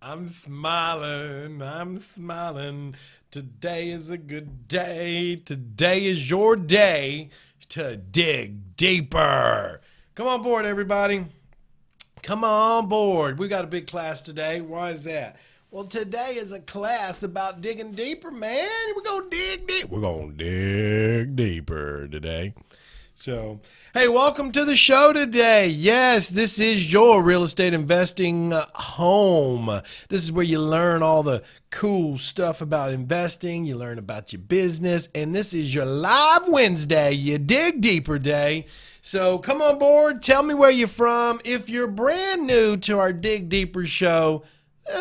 I'm smiling. I'm smiling. Today is a good day. Today is your day to dig deeper. Come on board, everybody. Come on board. We got a big class today. Why is that? Well, today is a class about digging deeper, man. We're going to dig deep. We're going to dig deeper today. So, hey, welcome to the show today. Yes, this is your real estate investing home. This is where you learn all the cool stuff about investing. You learn about your business. And this is your live Wednesday, your dig deeper day. So come on board. Tell me where you're from. If you're brand new to our Dig Deeper show,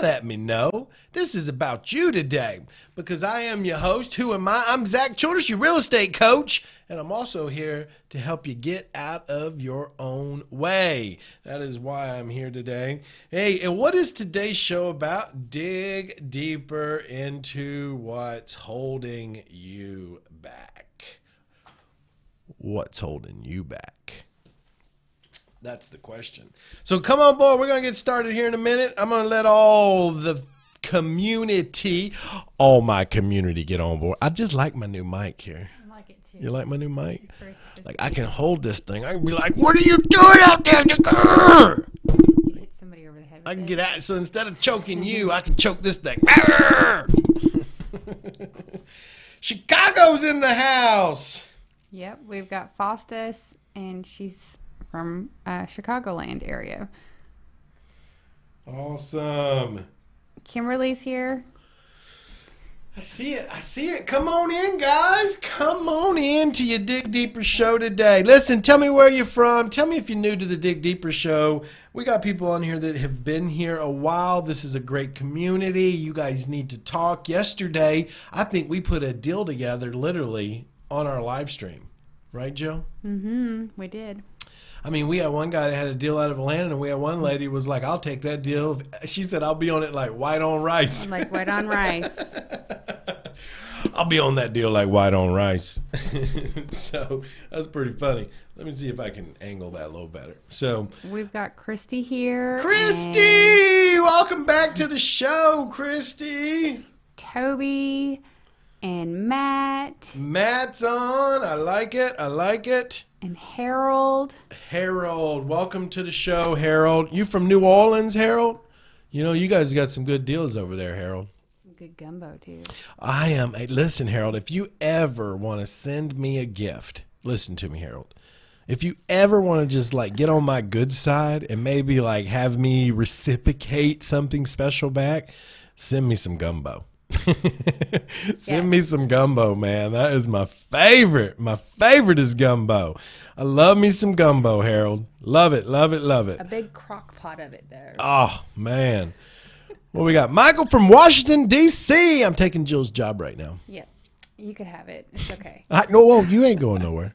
let me know. This is about you today because I am your host. Who am I? I'm Zack Childress, your real estate coach, and I'm also here to help you get out of your own way. That is why I'm here today. Hey, and what is today's show about? Dig deeper into what's holding you back. What's holding you back? That's the question. So come on board. We're going to get started here in a minute. I'm going to let all the community, all my community get on board. I just like my new mic here. I like it too. You like my new mic? Like I I can hold this thing. I can be like, what are you doing out there? hit somebody over the head with I can it. get at it. So instead of choking you, I can choke this thing. Chicago's in the house. Yep, we've got Faustus, and she's from Chicagoland area. Awesome. Kimberly's here. I see it. I see it. Come on in, guys. Come on in to your Dig Deeper show today. Listen, tell me where you're from. Tell me if you're new to the Dig Deeper show. We got people on here that have been here a while. This is a great community. You guys need to talk. Yesterday, I think we put a deal together literally on our live stream. Right, Joe? Mm-hmm. We did. I mean, we had one guy that had a deal out of Atlanta, and we had one lady who was like, I'll take that deal. She said, I'll be on it like white on rice. Like white on rice. I'll be on that deal like white on rice. So that's pretty funny. Let me see if I can angle that a little better. So We've got Christy here. Christy, welcome back to the show, Christy. Toby and Matt Matt's on. I like it. I like it. and Harold. Harold, welcome to the show, Harold. You from New Orleans, Harold? You know, you guys got some good deals over there, Harold. Some good gumbo, too. I am. Hey, listen, Harold, if you ever want to send me a gift, listen to me, Harold. If you ever want to just like get on my good side and maybe like have me reciprocate something special back, send me some gumbo. Send me some gumbo, man. That is my favorite. My favorite is gumbo. I love me some gumbo, Harold. Love it, love it, love it. A big crock pot of it, though. Oh, man. What we got? Michael from Washington, D.C. I'm taking Jill's job right now. Yep. You could have it. It's okay. No, whoa, you ain't going nowhere.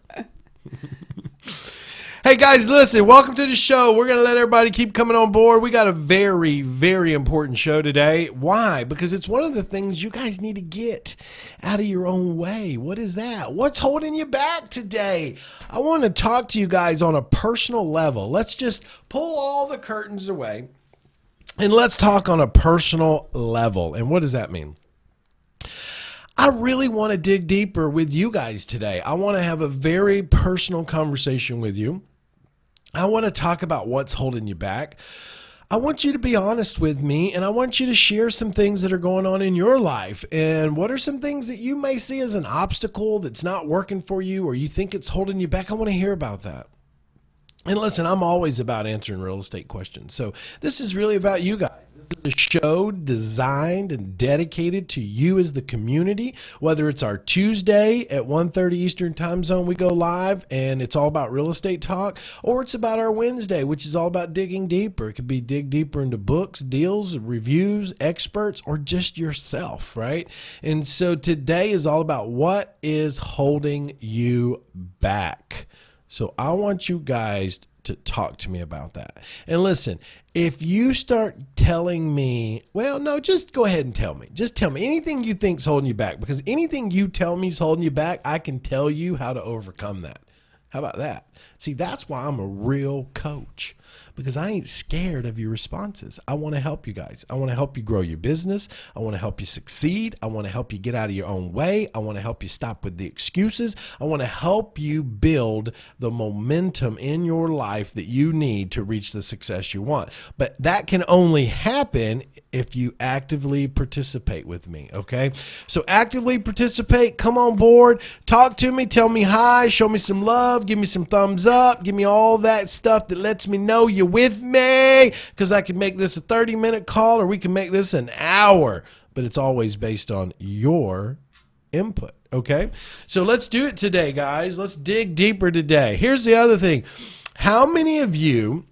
Hey, guys, listen, welcome to the show. We're going to let everybody keep coming on board. We got a very, very important show today. Why? Because it's one of the things you guys need to get out of your own way. What is that? What's holding you back today? I want to talk to you guys on a personal level. Let's just pull all the curtains away and let's talk on a personal level. And what does that mean? I really want to dig deeper with you guys today. I want to have a very personal conversation with you. I want to talk about what's holding you back. I want you to be honest with me, and I want you to share some things that are going on in your life. And what are some things that you may see as an obstacle that's not working for you or you think it's holding you back? I want to hear about that. And listen, I'm always about answering real estate questions. So this is really about you guys. This is a show designed and dedicated to you as the community, whether it's our Tuesday at 1:30 Eastern time zone, we go live and it's all about real estate talk, or it's about our Wednesday, which is all about digging deeper. It could be dig deeper into books, deals, reviews, experts, or just yourself, right? And so today is all about what is holding you back. So I want you guys to talk to me about that. And listen, if you start telling me, well, no, just go ahead and tell me. Just tell me anything you think's holding you back, because anything you tell me is holding you back, I can tell you how to overcome that. How about that? See, that's why I'm a real coach, because I ain't scared of your responses. I want to help you guys. I want to help you grow your business. I want to help you succeed. I want to help you get out of your own way. I want to help you stop with the excuses. I want to help you build the momentum in your life that you need to reach the success you want. But that can only happen if you actively participate with me, okay? So actively participate, come on board, talk to me, tell me hi, show me some love, give me some thumbs up, give me all that stuff that lets me know you're with me, because I can make this a 30-minute call or we can make this an hour, but it's always based on your input, okay? So let's do it today, guys. Let's dig deeper today. Here's the other thing. How many of you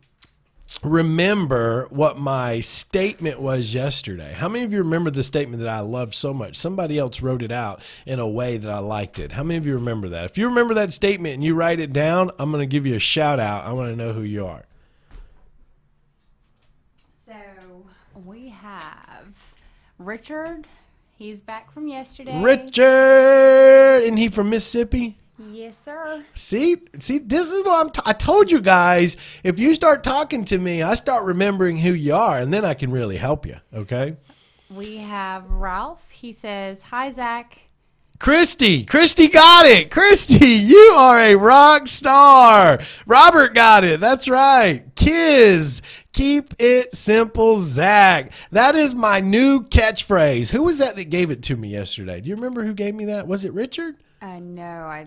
remember what my statement was yesterday? How many of you remember the statement that I loved so much? Somebody else wrote it out in a way that I liked it. How many of you remember that? If you remember that statement and you write it down, I'm going to give you a shout out. I want to know who you are. So we have Richard. He's back from yesterday. Richard! Isn't he from Mississippi? Yes, sir. See, this is what I told you guys. If you start talking to me, I start remembering who you are, and then I can really help you, okay? We have Ralph. He says, hi, Zach. Christy got it. Christy, you are a rock star. Robert got it. That's right. Kiz, keep it simple, Zach. That is my new catchphrase. Who was that gave it to me yesterday? Do you remember who gave me that? Was it Richard? No,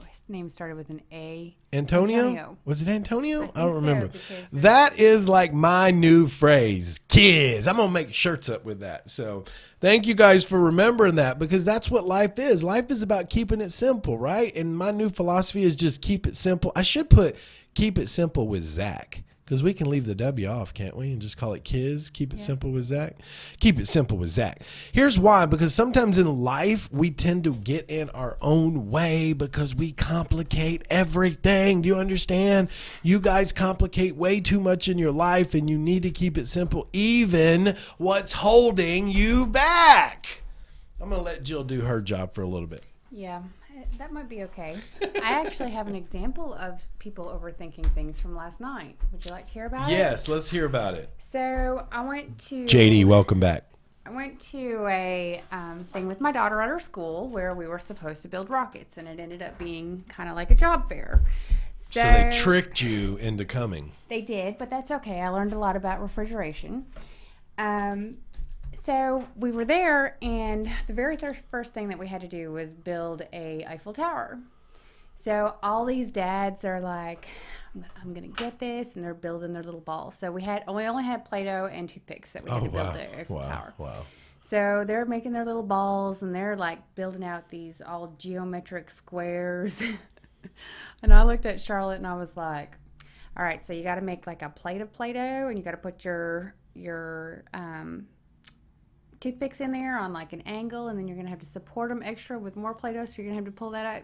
his name started with an A. Antonio? Was it Antonio? I don't remember. So, that is like my new phrase, kids. I'm going to make shirts up with that. So thank you guys for remembering that, because that's what life is. Life is about keeping it simple, right? And my new philosophy is just keep it simple. I should put keep it simple with Zach, because we can leave the W off, can't we? And just call it Kiz. Keep it simple with Zach. Keep it simple with Zach. Here's why. Because sometimes in life, we tend to get in our own way because we complicate everything. Do you understand? You guys complicate way too much in your life, and you need to keep it simple, even what's holding you back. I'm going to let Jill do her job for a little bit. Yeah, that might be okay. I actually have an example of people overthinking things from last night. Would you like to hear about it? Yes, let's hear about it. So I went to... JD, welcome back. I went to a thing with my daughter at her school where we were supposed to build rockets, and it ended up being kind of like a job fair. So they tricked you into coming. They did, but that's okay. I learned a lot about refrigeration. So we were there, and the very first thing that we had to do was build a Eiffel Tower. So all these dads are like, I'm going to get this, and they're building their little balls. So we only had Play-Doh and toothpicks that we had to build the Eiffel Tower. Wow. So they're making their little balls, and they're like building out these all geometric squares. And I looked at Charlotte, and I was like, all right, so you got to make like a plate of Play-Doh, and you got to put your toothpicks in there on like an angle, and then you're going to have to support them extra with more Play-Doh, so you're going to have to pull that out.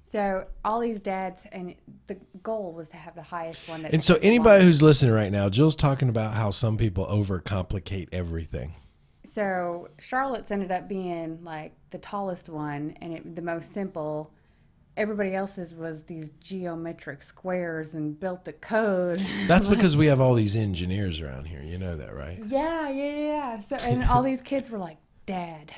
So all these dads, and the goal was to have the highest one. And so anybody who's listening right now, Jill's talking about how some people overcomplicate everything. So Charlotte's ended up being like the tallest one, and the most simple. Everybody else's was these geometric squares and built the code. That's because we have all these engineers around here. You know that, right? Yeah. So, and all these kids were like, Dad.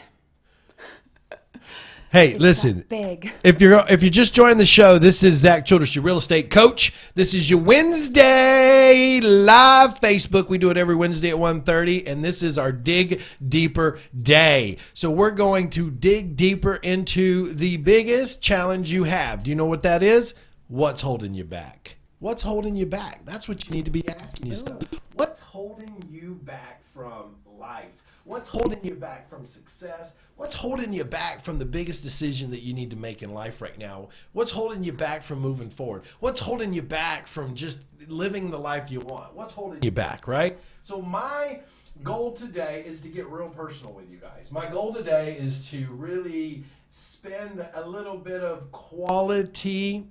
Hey, listen. Big. If you just joined the show, this is Zack Childress, your real estate coach. This is your Wednesday live Facebook. We do it every Wednesday at 1:30, and this is our Dig Deeper Day. So we're going to dig deeper into the biggest challenge you have. Do you know what that is? What's holding you back? What's holding you back? That's what you need to be asking yourself. What's holding you back from life? What's holding you back from success? What's holding you back from the biggest decision that you need to make in life right now? What's holding you back from moving forward? What's holding you back from just living the life you want? What's holding you back, right? So my goal today is to get real personal with you guys. My goal today is to really spend a little bit of quality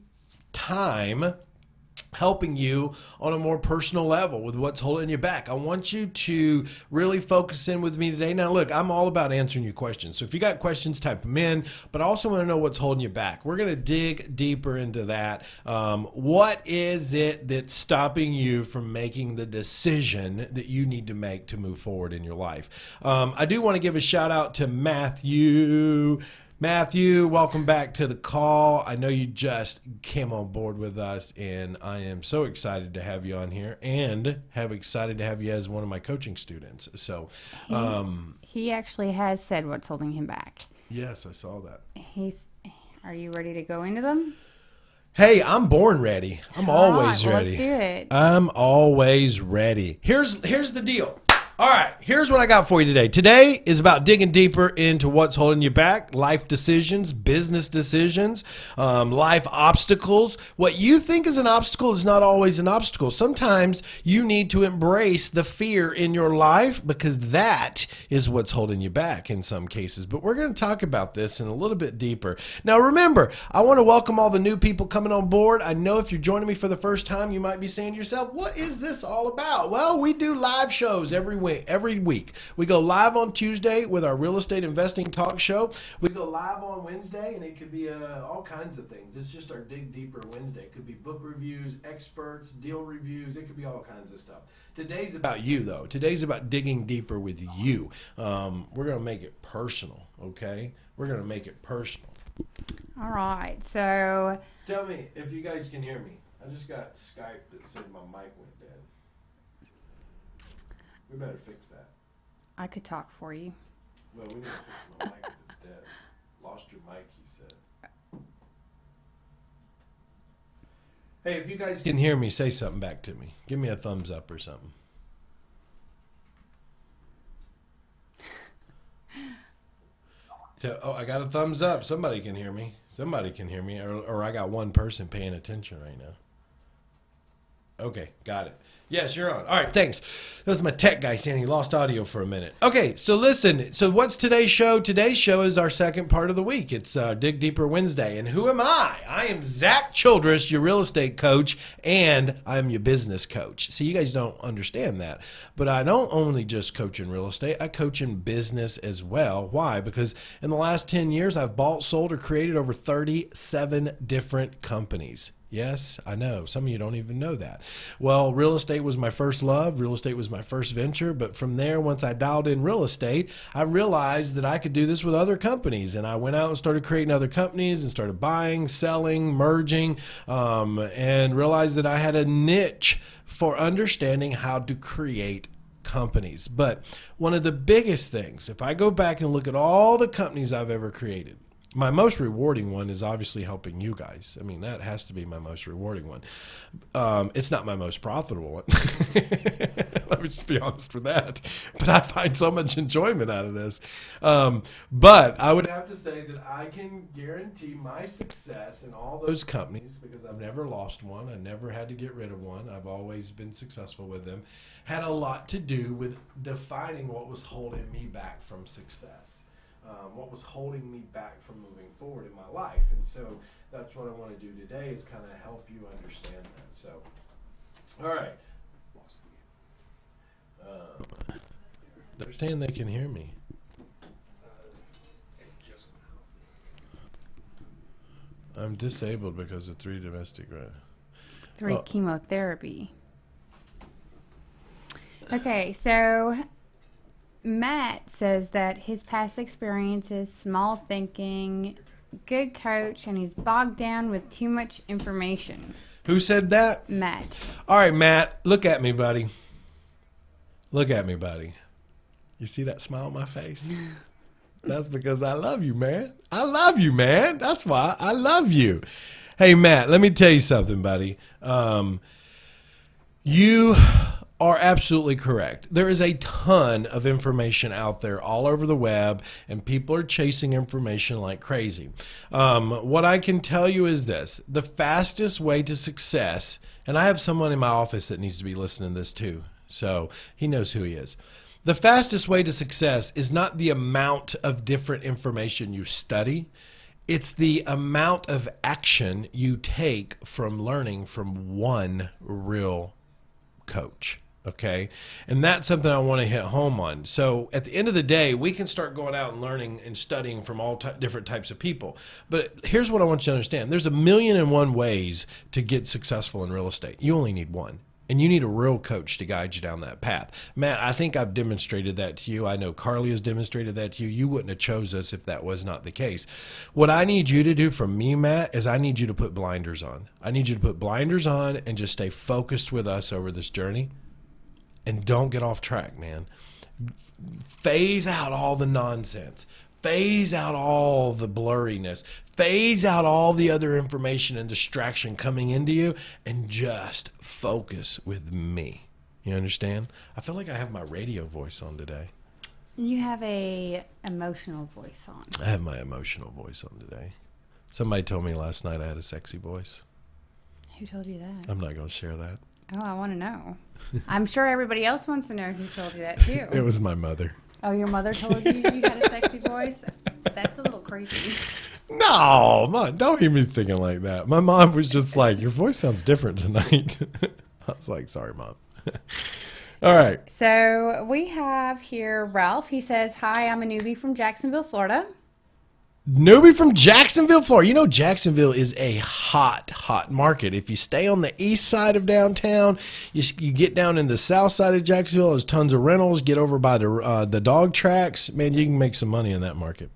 time helping you on a more personal level with what's holding you back. I want you to really focus in with me today. Now, look, I'm all about answering your questions. So if you got questions, type them in. But I also want to know what's holding you back. We're going to dig deeper into that. What is it that's stopping you from making the decision that you need to make to move forward in your life? I do want to give a shout out to Matthew. Matthew, welcome back to the call. I know you just came on board with us, and I am so excited to have you on here and excited to have you as one of my coaching students. So, he actually has said what's holding him back. yes, I saw that. Are you ready to go into them? Hey, I'm born ready. I'm always ready. Let's do it. I'm always ready. Here's the deal. All right, here's what I got for you today. Today is about digging deeper into what's holding you back, life decisions, business decisions, life obstacles. What you think is an obstacle is not always an obstacle. Sometimes you need to embrace the fear in your life because that is what's holding you back in some cases. But we're going to talk about this in a little bit deeper. Now, remember, I want to welcome all the new people coming on board. I know if you're joining me for the first time, you might be saying to yourself, what is this all about? Well, we do live shows every week. We go live on Tuesday with our real estate investing talk show. We go live on Wednesday, and it could be all kinds of things. It's just our Dig Deeper Wednesday. It could be book reviews, experts, deal reviews. It could be all kinds of stuff. Today's about you, though. Today's about digging deeper with you. We're going to make it personal, okay? We're going to make it personal. All right. So Tell me if you guys can hear me. I just got Skype that said my mic went dead. We better fix that. I could talk for you. Well, we need to fix my mic if it's dead. Lost your mic, he said. Hey, if you guys can hear me, say something back to me. Give me a thumbs up or something. I got a thumbs up. Somebody can hear me. Somebody can hear me. Or I got one person paying attention right now. Okay, got it. Yes, you're on. All right, thanks. That was my tech guy saying he lost audio for a minute. Okay, so listen. So what's today's show? Today's show is our second part of the week. It's Dig Deeper Wednesday. And who am I? I am Zack Childress, your real estate coach, and I'm your business coach. See, you guys don't understand that. But I don't only just coach in real estate. I coach in business as well. Why? Because in the last 10 years, I've bought, sold, or created over 37 different companies. Yes, I know. Some of you don't even know that. Well, real estate was my first love. Real estate was my first venture. But from there, once I dialed in real estate, I realized that I could do this with other companies. And I went out and started creating other companies and started buying, selling, merging, and realized that I had a niche for understanding how to create companies. But one of the biggest things, if I go back and look at all the companies I've ever created, my most rewarding one is obviously helping you guys. I mean, that has to be my most rewarding one. It's not my most profitable one. Let me just be honest with that. But I find so much enjoyment out of this. But I would have to say that I can guarantee my success in all those companies, because I've never lost one. I never had to get rid of one. I've always been successful with them. Had a lot to do with defining what was holding me back from success. What was holding me back from moving forward in my life. And so that's what I want to do today, is kind of help you understand that. So, all right. They're saying they can hear me. I'm disabled because of 3 domestic violence. 3 chemotherapy. Okay, so Matt says that his past experiences, small thinking, good coach, and he's bogged down with too much information. Who said that? Matt. All right, Matt, look at me, buddy. Look at me, buddy. You see that smile on my face? That's because I love you, man. I love you, man. That's why I love you. Hey, Matt, let me tell you something, buddy. You are absolutely correct. There is a ton of information out there all over the web, and people are chasing information like crazy. What I can tell you is this: the fastest way to success, and I have someone in my office that needs to be listening to this too, so he knows who he is. The fastest way to success is not the amount of different information you study. It's the amount of action you take from learning from one real coach. Okay. And that's something I want to hit home on. So at the end of the day, we can start going out and learning and studying from all different types of people. But here's what I want you to understand. There's 1,000,001 ways to get successful in real estate. You only need one. And you need a real coach to guide you down that path. Matt, I think I've demonstrated that to you. I know Carly has demonstrated that to you. You wouldn't have chose us if that was not the case. What I need you to do from me, Matt, is I need you to put blinders on. I need you to put blinders on and just stay focused with us over this journey. And don't get off track, man. Phase out all the nonsense. Phase out all the blurriness. Phase out all the other information and distraction coming into you and just focus with me. You understand? I feel like I have my radio voice on today. You have a emotional voice on. I have my emotional voice on today. Somebody told me last night I had a sexy voice. Who told you that? I'm not going to share that. Oh, I want to know. I'm sure everybody else wants to know who told you that too. It was my mother. Oh, your mother told you you had a sexy voice? That's a little creepy. No, Mom, don't hear me thinking like that. My mom was just like, your voice sounds different tonight. I was like, sorry, Mom. All right. So we have here Ralph. He says, hi, I'm a newbie from Jacksonville, Florida. Newbie from Jacksonville, Florida. You know, Jacksonville is a hot, hot market. If you stay on the east side of downtown, you get down in the south side of Jacksonville, there's tons of rentals. Get over by the dog tracks. Man, you can make some money in that market.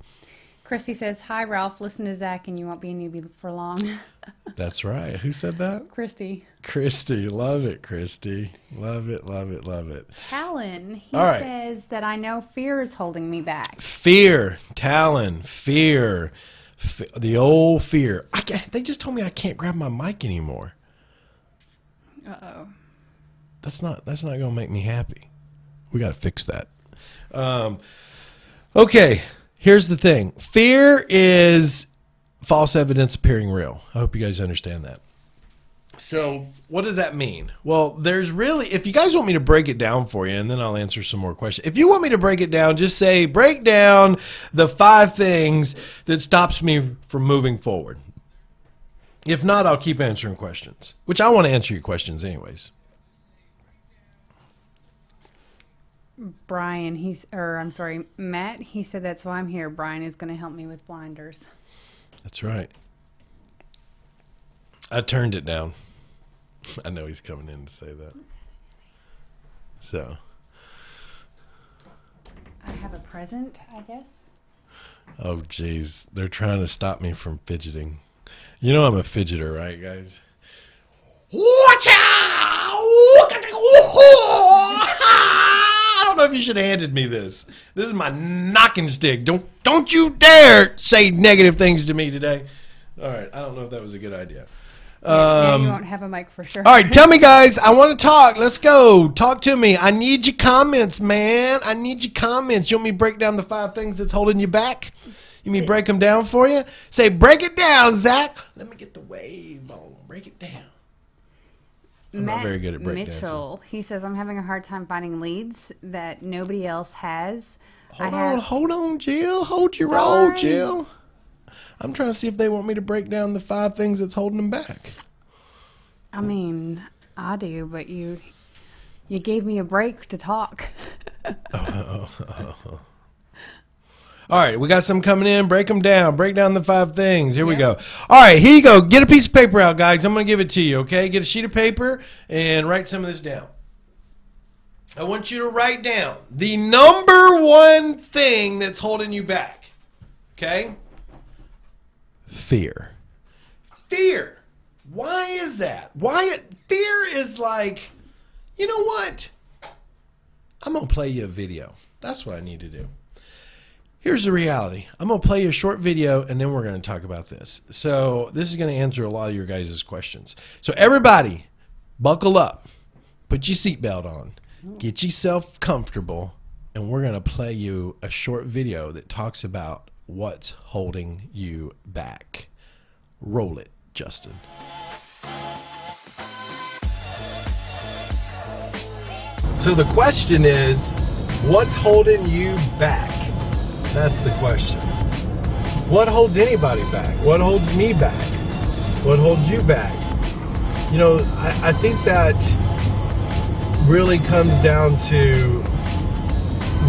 Christy says, hi, Ralph. Listen to Zach and you won't be a newbie for long. That's right. Who said that? Christy. Christy. Love it, Christy. Love it, love it, love it. Talon, he All right. says that I know fear is holding me back. Fear. Talon. Fear. The old fear. They just told me I can't grab my mic anymore. Uh-oh. That's not going to make me happy. We got to fix that. Okay. Here's the thing. Fear is false evidence appearing real. I hope you guys understand that. So what does that mean? Well, there's really, if you guys want me to break it down for you, and then I'll answer some more questions. If you want me to break it down, just say, break down the 5 things that stops me from moving forward. If not, I'll keep answering questions, which I want to answer your questions anyways. Brian, Matt, he said that's why I'm here. Brian is going to help me with blinders. That's right. I turned it down. I know he's coming in to say that. So. I have a present, I guess. Oh, geez. They're trying to stop me from fidgeting. You know I'm a fidgeter, right, guys? Watch out! I don't know if you should have handed me this. This is my knocking stick. Don't you dare say negative things to me today. All right. I don't know if that was a good idea. Yeah, you won't have a mic for sure. All right, tell me, guys. I want to talk. Let's go. Talk to me. I need your comments, man. I need your comments. You want me to break down the 5 things that's holding you back? You mean break them down for you? Say, break it down, Zach. Let me get the wave on. Break it down. I'm not very good at break Mitchell, he says, I'm having a hard time finding leads that nobody else has. Hold on, Jill. Hold your roll, Jill. I'm trying to see if they want me to break down the 5 things that's holding them back. I mean, I do, but you gave me a break to talk. All right, we got some coming in. Break them down. Break down the 5 things. Here we go. All right, here you go. Get a piece of paper out, guys. I'm going to give it to you, okay? Get a sheet of paper and write some of this down. I want you to write down the number 1 thing that's holding you back, okay? Fear. Fear. Why is that? Fear is like, you know what? I'm going to play you a video. That's what I need to do. Here's the reality. I'm going to play you a short video, and then we're going to talk about this. So this is going to answer a lot of your guys' questions. So everybody, buckle up. Put your seatbelt on. Get yourself comfortable, and we're going to play you a short video that talks about what's holding you back. Roll it, Justin. So the question is, what's holding you back? That's the question. What holds anybody back? What holds me back? What holds you back? You know, I think that really comes down to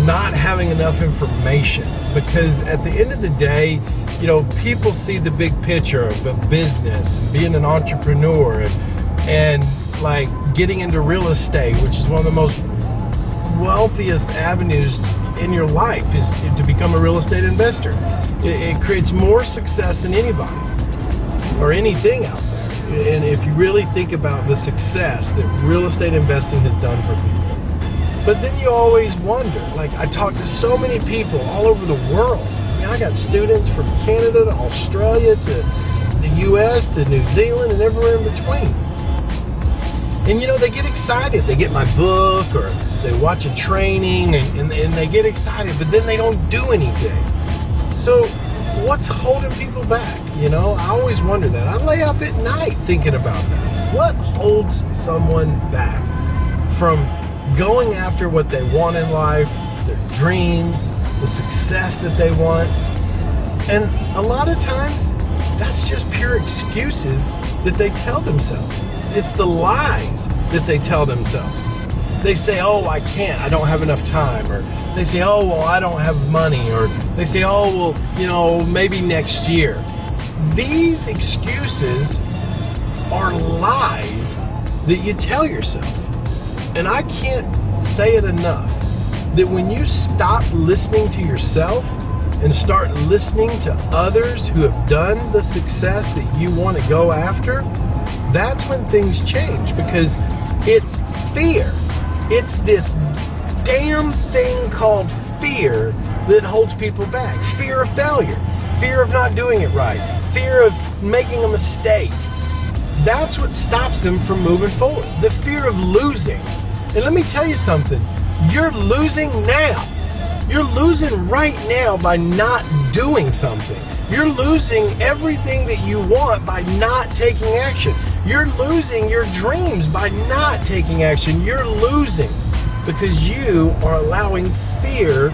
not having enough information, because at the end of the day, you know, people see the big picture of a business and being an entrepreneur and like getting into real estate, which is one of the most wealthiest avenues in your life, is to become a real estate investor. It creates more success than anybody or anything out there. And if you really think about the success that real estate investing has done for people, but then you always wonder, like I talk to so many people all over the world. I mean, I got students from Canada to Australia to the US to New Zealand and everywhere in between. And you know, they get excited. They get my book or they watch a training and they get excited, but then they don't do anything. So what's holding people back? You know, I always wonder that. I lay up at night thinking about that. What holds someone back from going after what they want in life, their dreams, the success that they want? And a lot of times, that's just pure excuses that they tell themselves. It's the lies that they tell themselves. They say, oh, I can't, I don't have enough time. Or they say, oh, well, I don't have money. Or they say, oh, well, you know, maybe next year. These excuses are lies that you tell yourself. And I can't say it enough, that when you stop listening to yourself and start listening to others who have done the success that you want to go after, that's when things change, because it's fear. It's this damn thing called fear that holds people back. Fear of failure, fear of not doing it right, fear of making a mistake. That's what stops them from moving forward. The fear of losing. And let me tell you something, you're losing now. You're losing right now by not doing something. You're losing everything that you want by not taking action. You're losing your dreams by not taking action. You're losing because you are allowing fear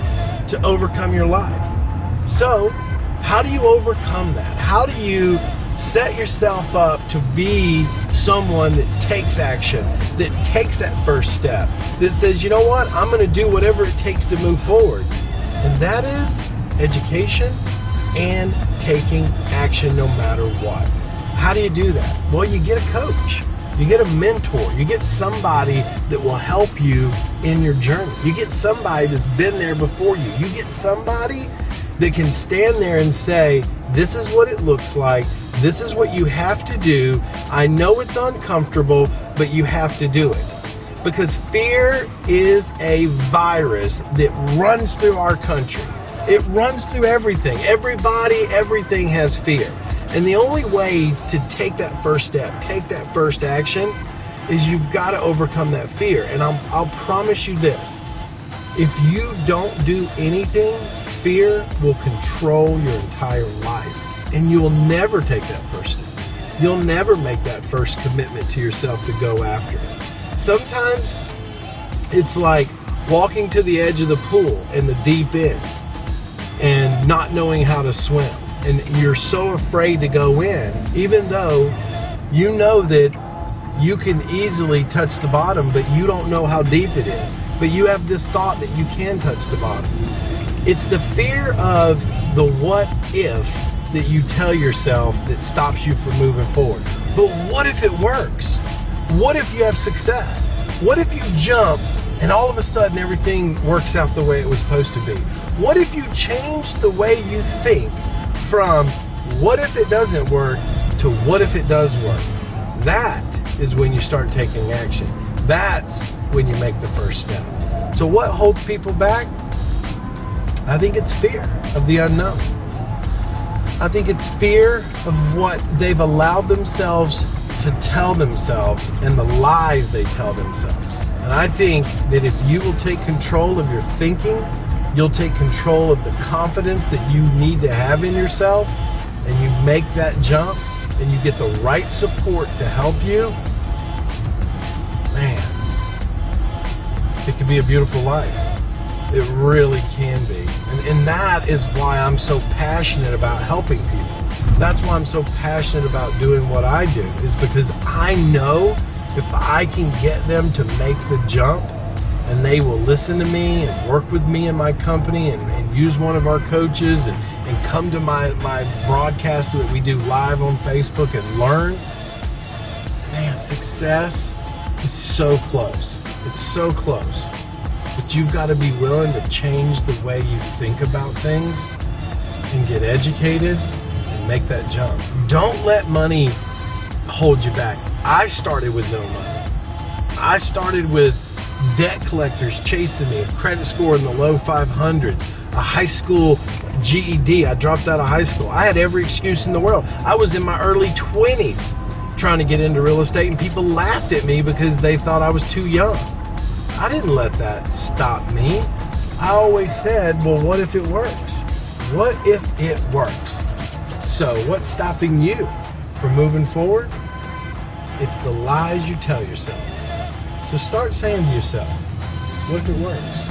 to overcome your life. So, how do you overcome that? How do you set yourself up to be someone that takes action, that takes that first step, that says, you know what, I'm going to do whatever it takes to move forward? And that is education and taking action no matter what. How do you do that? Well, you get a coach, you get a mentor, you get somebody that will help you in your journey. You get somebody that's been there before you. You get somebody that can stand there and say, this is what it looks like, this is what you have to do. I know it's uncomfortable, but you have to do it. Because fear is a virus that runs through our country. It runs through everything. Everybody, everything has fear. And the only way to take that first step, take that first action, is you've got to overcome that fear. And I'll promise you this. If you don't do anything, fear will control your entire life. And you'll never take that first step. You'll never make that first commitment to yourself to go after it. Sometimes it's like walking to the edge of the pool in the deep end and not knowing how to swim. And you're so afraid to go in, even though you know that you can easily touch the bottom, but you don't know how deep it is. But you have this thought that you can touch the bottom. It's the fear of the what if that you tell yourself that stops you from moving forward. But what if it works? What if you have success? What if you jump and all of a sudden everything works out the way it was supposed to be? What if you change the way you think from what if it doesn't work to what if it does work? That is when you start taking action. That's when you make the first step. So what holds people back? I think it's fear of the unknown. I think it's fear of what they've allowed themselves to tell themselves and the lies they tell themselves. And I think that if you will take control of your thinking, you'll take control of the confidence that you need to have in yourself, and you make that jump and you get the right support to help you, man, it can be a beautiful life. It really can be. And that is why I'm so passionate about helping people. That's why I'm so passionate about doing what I do, is because I know if I can get them to make the jump and they will listen to me and work with me in my company and use one of our coaches and come to my broadcast that we do live on Facebook and learn, man, success is so close. It's so close. But you've got to be willing to change the way you think about things and get educated and make that jump. Don't let money hold you back. I started with no money. I started with debt collectors chasing me, a credit score in the low 500s, a high school GED. I dropped out of high school. I had every excuse in the world. I was in my early 20s trying to get into real estate, and people laughed at me because they thought I was too young. I didn't let that stop me. I always said, well, what if it works? What if it works? So what's stopping you from moving forward? It's the lies you tell yourself. So start saying to yourself, what if it works?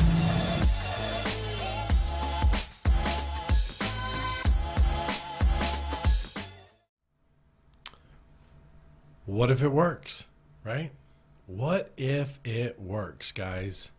What if it works, right? What if it works, guys?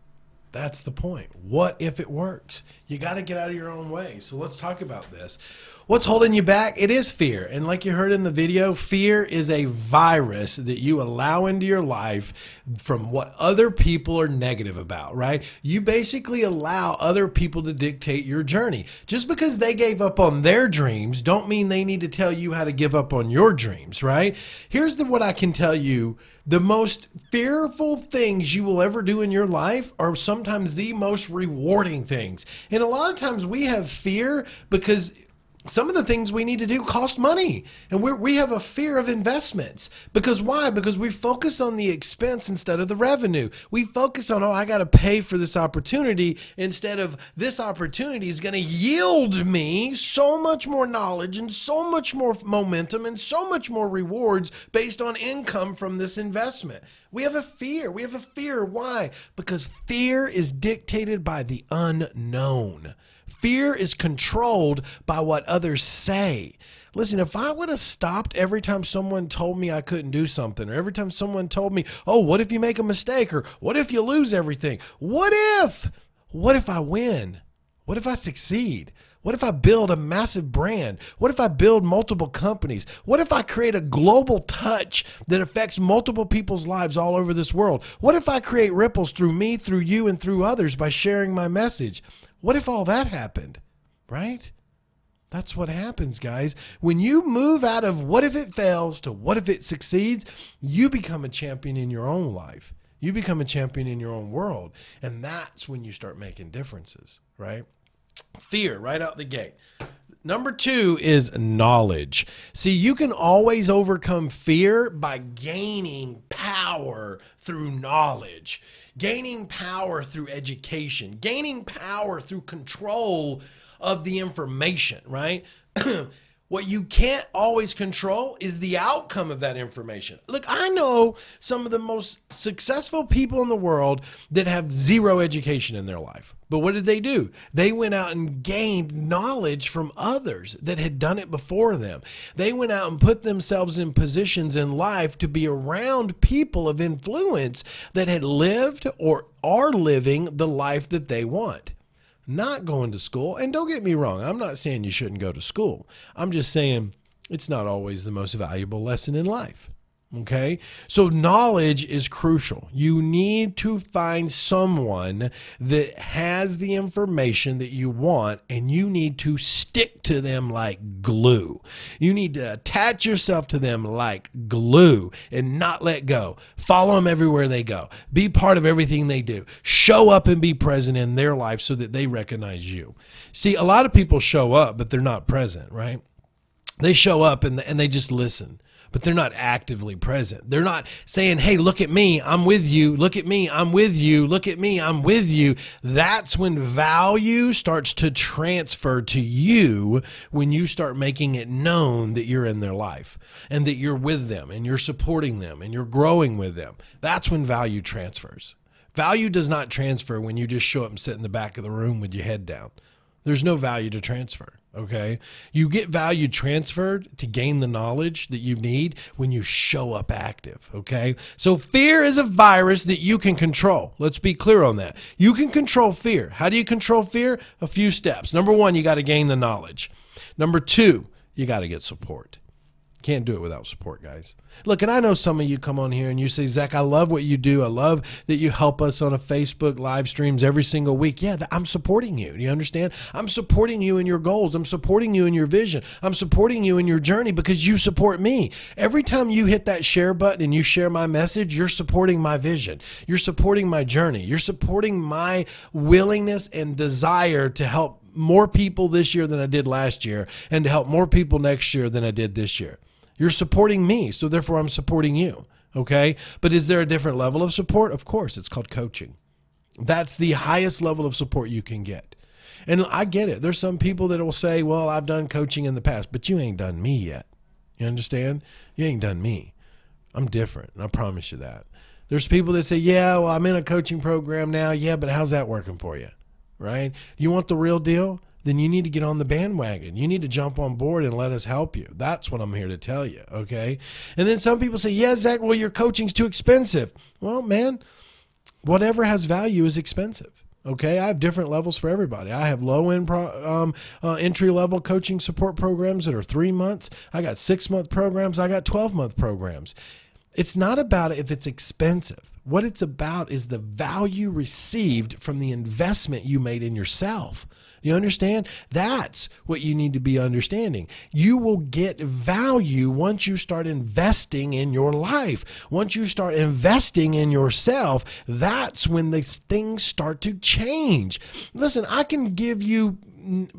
That's the point. What if it works? You got to get out of your own way. So let's talk about this. What's holding you back? It is fear. And like you heard in the video, fear is a virus that you allow into your life from what other people are negative about, right? You basically allow other people to dictate your journey. Just because they gave up on their dreams don't mean they need to tell you how to give up on your dreams, right? Here's what I can tell you. The most fearful things you will ever do in your life are sometimes the most rewarding things. And a lot of times we have fear because some of the things we need to do cost money. And we have a fear of investments. Because why? Because we focus on the expense instead of the revenue. We focus on, oh, I got to pay for this opportunity instead of this opportunity is going to yield me so much more knowledge and so much more momentum and so much more rewards based on income from this investment. We have a fear. We have a fear. Why? Because fear is dictated by the unknown. Fear is controlled by what others say. Listen, if I would have stopped every time someone told me I couldn't do something, or every time someone told me, oh, what if you make a mistake, or what if you lose everything? What if? What if I win? What if I succeed? What if I build a massive brand? What if I build multiple companies? What if I create a global touch that affects multiple people's lives all over this world? What if I create ripples through me, through you, and through others by sharing my message? What if all that happened, right? That's what happens, guys. When you move out of what if it fails to what if it succeeds, you become a champion in your own life. You become a champion in your own world. And that's when you start making differences, right? Fear right out the gate. Number 2 is knowledge. See, you can always overcome fear by gaining power through knowledge, gaining power through education, gaining power through control of the information, right? What you can't always control is the outcome of that information. Look, I know some of the most successful people in the world that have zero education in their life. But what did they do? They went out and gained knowledge from others that had done it before them. They went out and put themselves in positions in life to be around people of influence that had lived or are living the life that they want. Not going to school. And don't get me wrong, I'm not saying you shouldn't go to school. I'm just saying it's not always the most valuable lesson in life. Okay? So knowledge is crucial. You need to find someone that has the information that you want, and you need to stick to them like glue. You need to attach yourself to them like glue and not let go. Follow them everywhere they go. Be part of everything they do. Show up and be present in their life so that they recognize you. See, a lot of people show up, but they're not present, right? They show up and they just listen, but they're not actively present. They're not saying, hey, look at me, I'm with you. Look at me, I'm with you. Look at me, I'm with you. That's when value starts to transfer to you, when you start making it known that you're in their life and that you're with them and you're supporting them and you're growing with them. That's when value transfers. Value does not transfer when you just show up and sit in the back of the room with your head down. There's no value to transfer. Okay. You get value transferred to gain the knowledge that you need when you show up active. Okay. So fear is a virus that you can control. Let's be clear on that. You can control fear. How do you control fear? A few steps. Number one, you got to gain the knowledge. Number two, you got to get support. Can't do it without support, guys. Look, and I know some of you come on here and you say, Zach, I love what you do. I love that you help us on a Facebook live streams every single week. Yeah, I'm supporting you. Do you understand? I'm supporting you in your goals. I'm supporting you in your vision. I'm supporting you in your journey because you support me. Every time you hit that share button and you share my message, you're supporting my vision. You're supporting my journey. You're supporting my willingness and desire to help more people this year than I did last year and to help more people next year than I did this year. You're supporting me, so therefore I'm supporting you, okay? But is there a different level of support? Of course, it's called coaching. That's the highest level of support you can get. And I get it. There's some people that will say, well, I've done coaching in the past, but you ain't done me yet. You understand? You ain't done me. I'm different, and I promise you that. There's people that say, yeah, well, I'm in a coaching program now. Yeah, but how's that working for you, right? You want the real deal? Then you need to get on the bandwagon. You need to jump on board and let us help you. That's what I'm here to tell you, okay? And then some people say, yeah, Zach, well, your coaching's too expensive. Well, man, whatever has value is expensive, okay? I have different levels for everybody. I have low-end entry-level coaching support programs that are 3 months. I got 6-month programs. I got 12-month programs. It's not about if it's expensive. What it's about is the value received from the investment you made in yourself. You understand? That's what you need to be understanding. You will get value once you start investing in your life. Once you start investing in yourself, that's when the things start to change. Listen, I can give you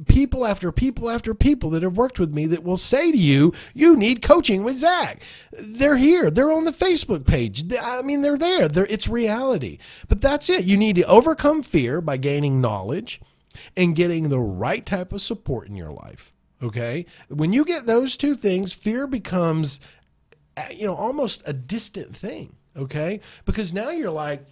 people after people after people that have worked with me that will say to you, you need coaching with Zach. They're here. They're on the Facebook page. I mean, they're there. It's reality. But that's it. You need to overcome fear by gaining knowledge and getting the right type of support in your life. Okay? When you get those two things, fear becomes, almost a distant thing. Okay? Because now you're like,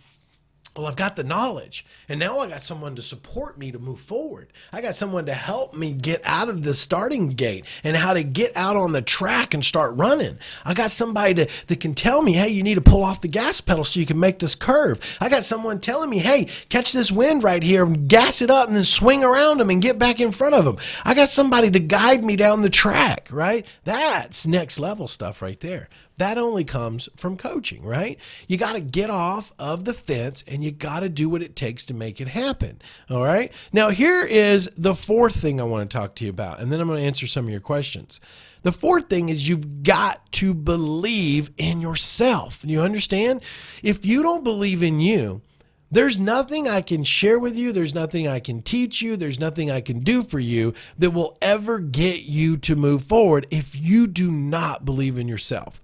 well, I've got the knowledge, and now I got someone to support me to move forward. I got someone to help me get out of the starting gate and how to get out on the track and start running. I got somebody that can tell me, hey, you need to pull off the gas pedal so you can make this curve. I got someone telling me, hey, catch this wind right here and gas it up and then swing around them and get back in front of them. I got somebody to guide me down the track, right? That's next level stuff right there. That only comes from coaching, right? You got to get off of the fence and you got to do what it takes to make it happen. All right. Now, here is the fourth thing I want to talk to you about, and then I'm going to answer some of your questions. The fourth thing is you've got to believe in yourself. You understand? If you don't believe in you, there's nothing I can share with you. There's nothing I can teach you. There's nothing I can do for you that will ever get you to move forward if you do not believe in yourself.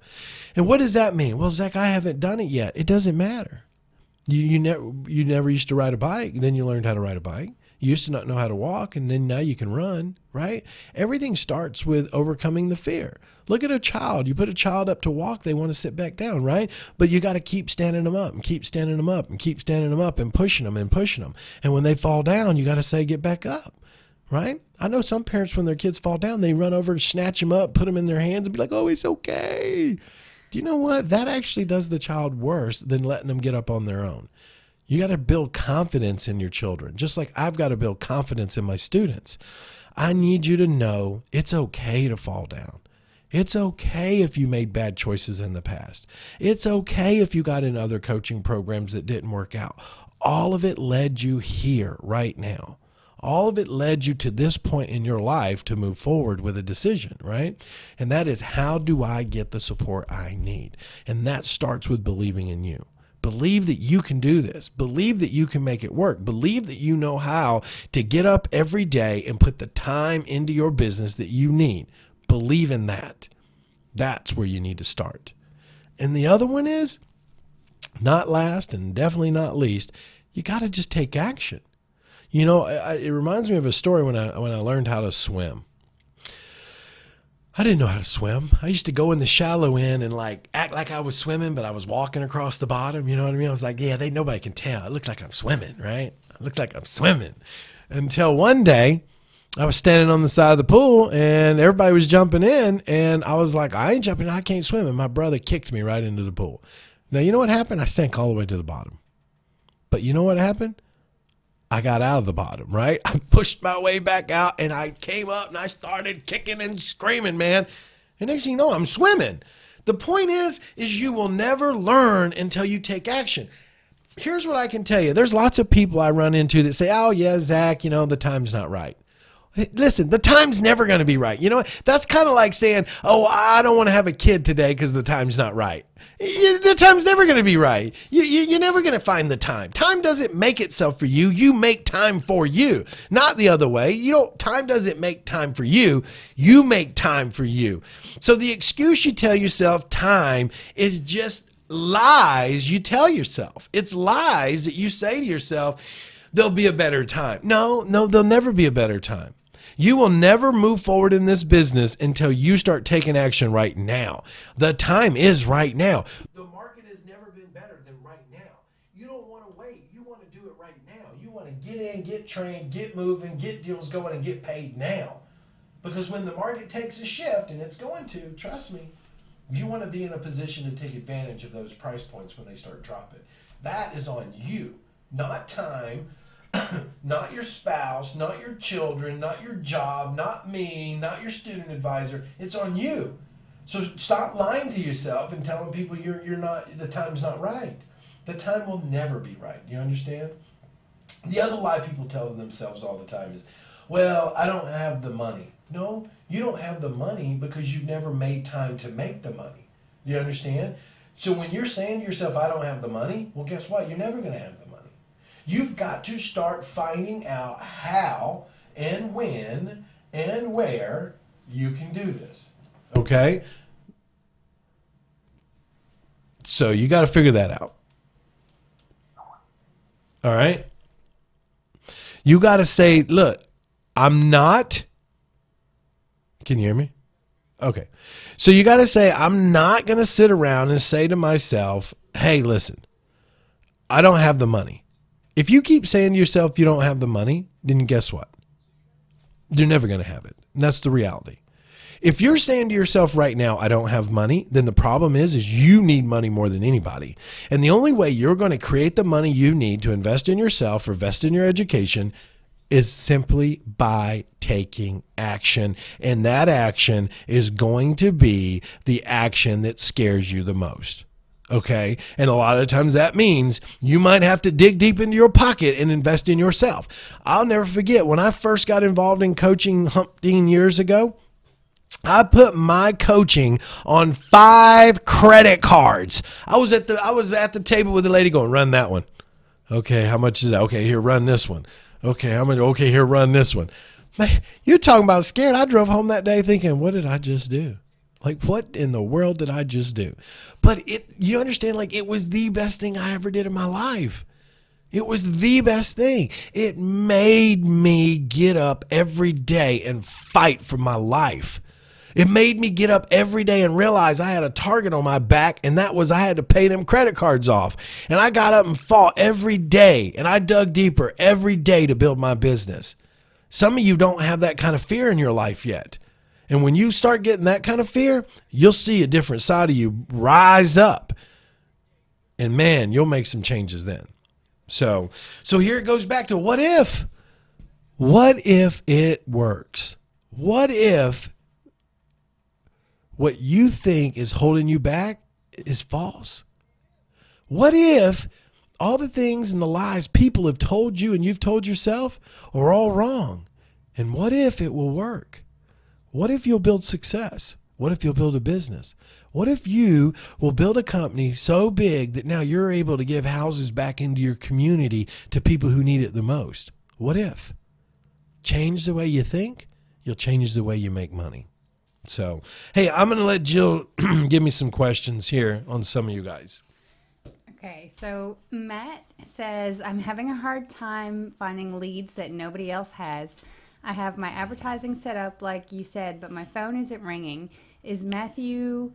And what does that mean? Well, Zach, I haven't done it yet. It doesn't matter. You never used to ride a bike. Then you learned how to ride a bike. You used to not know how to walk, and then now you can run, right? Everything starts with overcoming the fear. Look at a child. You put a child up to walk, they want to sit back down, right? But you got to keep standing them up and keep standing them up and keep standing them up and pushing them and pushing them. And when they fall down, you got to say, get back up, right? I know some parents, when their kids fall down, they run over and snatch them up, put them in their hands and be like, oh, it's okay. Do you know what? That actually does the child worse than letting them get up on their own. You got to build confidence in your children, just like I've got to build confidence in my students. I need you to know it's okay to fall down. It's okay if you made bad choices in the past. It's okay if you got in other coaching programs that didn't work out. All of it led you here right now. All of it led you to this point in your life to move forward with a decision, right? And that is, how do I get the support I need? And that starts with believing in you. Believe that you can do this. Believe that you can make it work. Believe that you know how to get up every day and put the time into your business that you need. Believe in that. That's where you need to start. And the other one is, not last and definitely not least, you got to just take action. You know, it reminds me of a story when I learned how to swim. I didn't know how to swim. I used to go in the shallow end and act like I was swimming, but I was walking across the bottom. You know what I mean? I was like, yeah, nobody can tell. It looks like I'm swimming, right? It looks like I'm swimming. Until one day I was standing on the side of the pool and everybody was jumping in, and I was like, I ain't jumping in, I can't swim. And my brother kicked me right into the pool. Now, you know what happened? I sank all the way to the bottom. But you know what happened? I got out of the bottom, right? I pushed my way back out, and I came up and I started kicking and screaming, man. And next thing you know, I'm swimming. The point is you will never learn until you take action. Here's what I can tell you. There's lots of people I run into that say, oh, yeah, Zach, the time's not right. Listen, the time's never going to be right. You know what? That's kind of like saying, oh, I don't want to have a kid today because the time's not right. The time's never going to be right. You're never going to find the time. Time doesn't make itself for you. You make time for you, not the other way. Time doesn't make time for you. You make time for you. So the excuse you tell yourself, time, is just lies you tell yourself. It's lies that you say to yourself, there'll be a better time. No, there'll never be a better time. You will never move forward in this business until you start taking action right now. The time is right now. The market has never been better than right now. You don't want to wait. You want to do it right now. You want to get in, get trained, get moving, get deals going, and get paid now. Because when the market takes a shift, and it's going to, trust me, you want to be in a position to take advantage of those price points when they start dropping. That is on you, not time. Not your spouse, not your children, not your job, not me, not your student advisor. It's on you. So stop lying to yourself and telling people you're not, the time's not right. The time will never be right. You understand? The other lie people tell themselves all the time is, well, I don't have the money. No, you don't have the money because you've never made time to make the money. Do you understand? So when you're saying to yourself, I don't have the money, well, guess what? You're never going to have the money. You've got to start finding out how and when and where you can do this. Okay? So you got to figure that out. All right? You got to say, look, I'm not. Can you hear me? Okay. So you got to say, I'm not going to sit around and say to myself, hey, listen, I don't have the money. If you keep saying to yourself you don't have the money, then guess what? You're never going to have it. And that's the reality. If you're saying to yourself right now, I don't have money, then the problem is you need money more than anybody. And the only way you're going to create the money you need to invest in yourself or invest in your education is simply by taking action. And that action is going to be the action that scares you the most. Okay. And a lot of times that means you might have to dig deep into your pocket and invest in yourself. I'll never forget when I first got involved in coaching 15 years ago, I put my coaching on 5 credit cards. I was at the table with the lady going, run that one. Okay. How much is that? Okay. Here, run this one. Okay. How much? Okay. Here, run this one. Man, you're talking about scared. I drove home that day thinking, what did I just do? Like, what in the world did I just do? But you understand, like, it was the best thing I ever did in my life. It was the best thing. It made me get up every day and fight for my life. It made me get up every day and realize I had a target on my back, and that was I had to pay them credit cards off. And I got up and fought every day, and I dug deeper every day to build my business. Some of you don't have that kind of fear in your life yet. And when you start getting that kind of fear, you'll see a different side of you rise up. And man, you'll make some changes then. So here it goes back to what if? What if it works? What if what you think is holding you back is false? What if all the things and the lies people have told you and you've told yourself are all wrong? And what if it will work? What if you'll build success? What if you'll build a business? What if you will build a company so big that now you're able to give houses back into your community to people who need it the most? What if? Change the way you think, you'll change the way you make money. So, hey, I'm going to let Jill give me some questions here on some of you guys. Okay, so Matt says, I'm having a hard time finding leads that nobody else has. I have my advertising set up like you said, but my phone isn't ringing. Is Matthew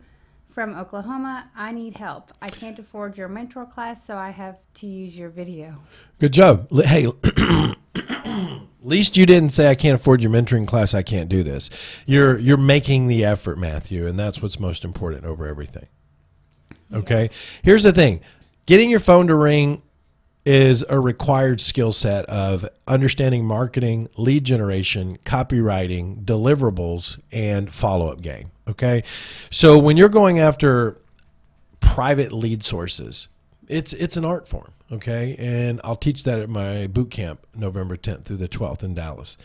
from Oklahoma? I need help. I can't afford your mentor class, so I have to use your video. Good job. Hey, least you didn't say, I can't afford your mentoring class, I can't do this. You're making the effort, Matthew, and that's what's most important over everything. Okay? Yes. Here's the thing. Getting your phone to ring is a required skill set of understanding marketing, lead generation, copywriting, deliverables, and follow-up game. Okay? So when you're going after private lead sources, it's an art form. Okay? And I'll teach that at my boot camp November 10th through the 12th in Dallas.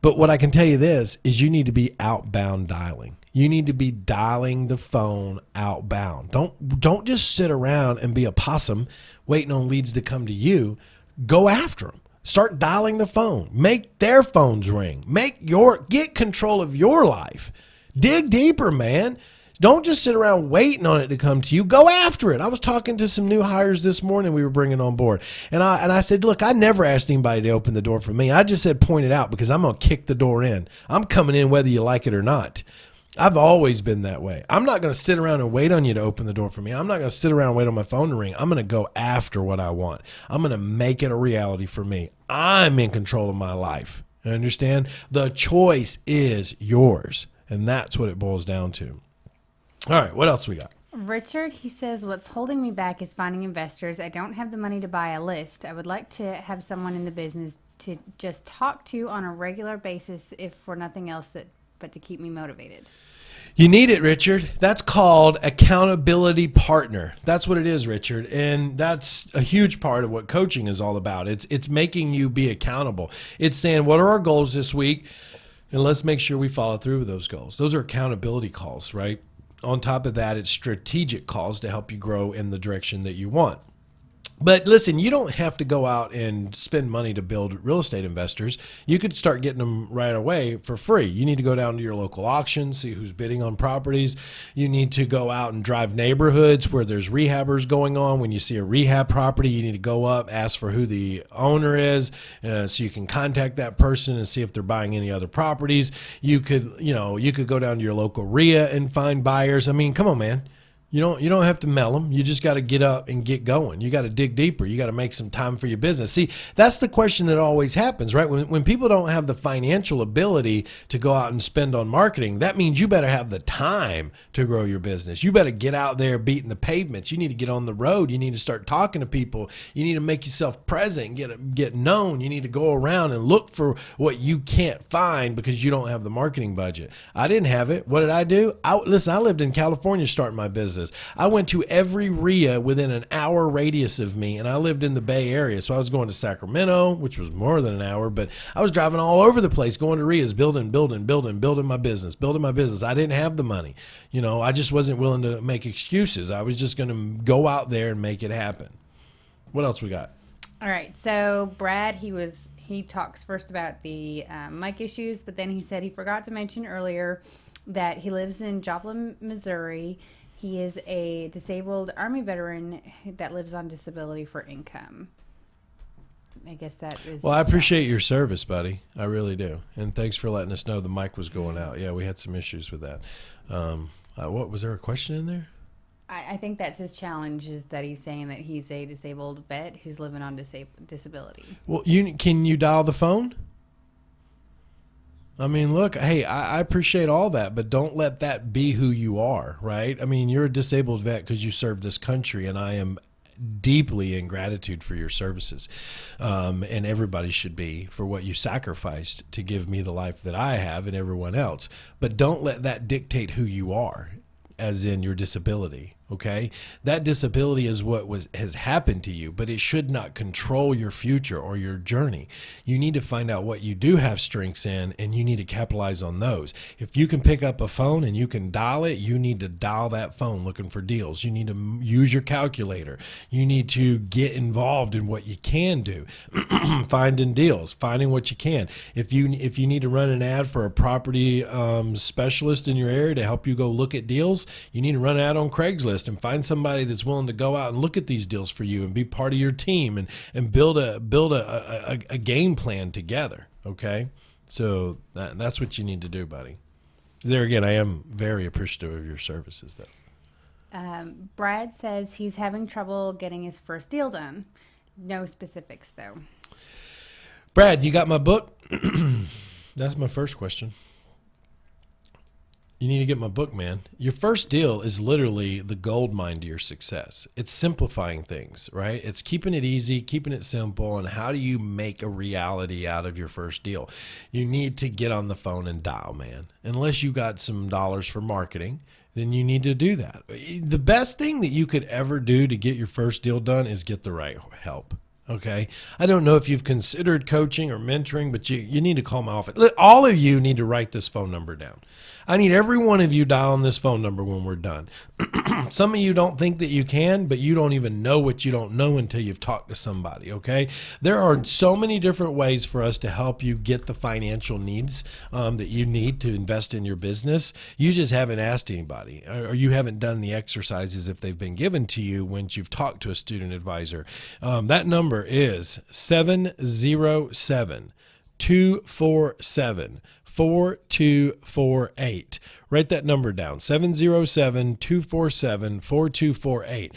But what I can tell you this is you need to be outbound dialing. You need to be dialing the phone outbound. Don't just sit around and be a possum waiting on leads to come to you. Go after them. Start dialing the phone. Make their phones ring. Get control of your life. Dig deeper, man. Don't just sit around waiting on it to come to you. Go after it. I was talking to some new hires this morning we were bringing on board. And I said, look, I never asked anybody to open the door for me. I just said point it out because I'm going to kick the door in. I'm coming in whether you like it or not. I've always been that way. I'm not going to sit around and wait on you to open the door for me. I'm not going to sit around and wait on my phone to ring. I'm going to go after what I want. I'm going to make it a reality for me. I'm in control of my life. You understand? The choice is yours. And that's what it boils down to. All right, what else we got? Richard, he says, what's holding me back is finding investors. I don't have the money to buy a list. I would like to have someone in the business to just talk to on a regular basis, if for nothing else but to keep me motivated. You need it, Richard. That's called accountability partner. That's what it is, Richard. And that's a huge part of what coaching is all about. It's making you be accountable. It's saying, what are our goals this week? And let's make sure we follow through with those goals. Those are accountability calls, right? On top of that, it's strategic calls to help you grow in the direction that you want. But listen, you don't have to go out and spend money to build real estate investors. You could start getting them right away for free. You need to go down to your local auction, see who's bidding on properties. You need to go out and drive neighborhoods where there's rehabbers going on. When you see a rehab property, you need to go up, ask for who the owner is, so you can contact that person and see if they're buying any other properties. You could go down to your local RIA and find buyers. I mean, come on, man. You don't have to mail them. You just got to get up and get going. You got to dig deeper. You got to make some time for your business. See, that's the question that always happens, right? When people don't have the financial ability to go out and spend on marketing, that means you better have the time to grow your business. You better get out there beating the pavements. You need to get on the road. You need to start talking to people. You need to make yourself present and get known. You need to go around and look for what you can't find because you don't have the marketing budget. I didn't have it. What did I do? I lived in California starting my business. I went to every RIA within an hour radius of me, and I lived in the Bay Area. So I was going to Sacramento, which was more than an hour, but I was driving all over the place, going to RIAs, building my business. I didn't have the money. I just wasn't willing to make excuses. I was just going to go out there and make it happen. What else we got? All right. So Brad, he talks first about the mic issues, but then he said he forgot to mention earlier that he lives in Joplin, Missouri. He is a disabled Army veteran that lives on disability for income. I guess that is... Well, I appreciate your service, buddy. I really do. And thanks for letting us know the mic was going out. Yeah, we had some issues with that. What was there a question in there? I think that's his challenge, is that he's saying that he's a disabled vet who's living on disability. Well, can you dial the phone? I mean, look, hey, I appreciate all that, but don't let that be who you are, right? I mean, you're a disabled vet because you serve this country, and I am deeply in gratitude for your services. And everybody should be, for what you sacrificed to give me the life that I have and everyone else. But don't let that dictate who you are, as in your disability. Okay, that disability is what has happened to you, but it should not control your future or your journey. You need to find out what you do have strengths in, and you need to capitalize on those. If you can pick up a phone and you can dial it, you need to dial that phone looking for deals. You need to use your calculator. You need to get involved in what you can do, finding deals, finding what you can. If you need to run an ad for a property specialist in your area to help you go look at deals, you need to run an ad on Craigslist and find somebody that's willing to go out and look at these deals for you and be part of your team and build a game plan together. Okay, so that's what you need to do, buddy. There again, I am very appreciative of your services, though. Brad says he's having trouble getting his first deal done. No specifics, though. Brad, you got my book? That's my first question. You need to get my book, man. Your first deal is literally the gold mine to your success. It's simplifying things, right? It's keeping it easy, keeping it simple, and how do you make a reality out of your first deal? You need to get on the phone and dial, man. Unless you got some dollars for marketing, then you need to do that. The best thing that you could ever do to get your first deal done is get the right help. Okay. I don't know if you've considered coaching or mentoring, but you need to call my office. All of you need to write this phone number down. I need every one of you dialing this phone number when we're done. Some of you don't think that you can, but you don't even know what you don't know until you've talked to somebody, okay? There are so many different ways for us to help you get the financial needs that you need to invest in your business. You just haven't asked anybody, or you haven't done the exercises if they've been given to you once you've talked to a student advisor. That number is 707-247-4248. Write that number down, 707-247-4248.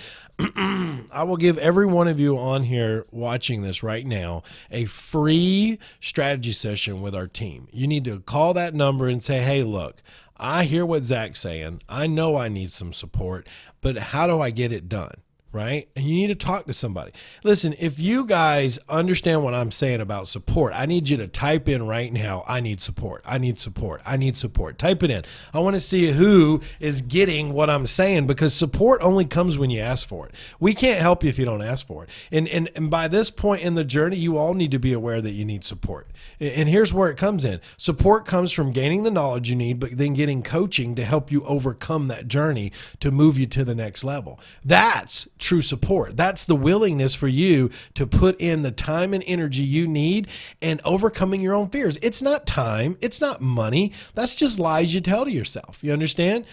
I will give every one of you on here watching this right now a free strategy session with our team. You need to call that number and say, hey, look, I hear what Zach's saying. I know I need some support, but how do I get it done? Right? And you need to talk to somebody. Listen, if you guys understand what I'm saying about support, I need you to type in right now, I need support. I need support. I need support. Type it in. I want to see who is getting what I'm saying, because support only comes when you ask for it. We can't help you if you don't ask for it. And by this point in the journey, you all need to be aware that you need support. And here's where it comes in. Support comes from gaining the knowledge you need, but then getting coaching to help you overcome that journey to move you to the next level. That's true support. That's the willingness for you to put in the time and energy you need and overcoming your own fears. It's not time. It's not money. That's just lies you tell to yourself. You understand?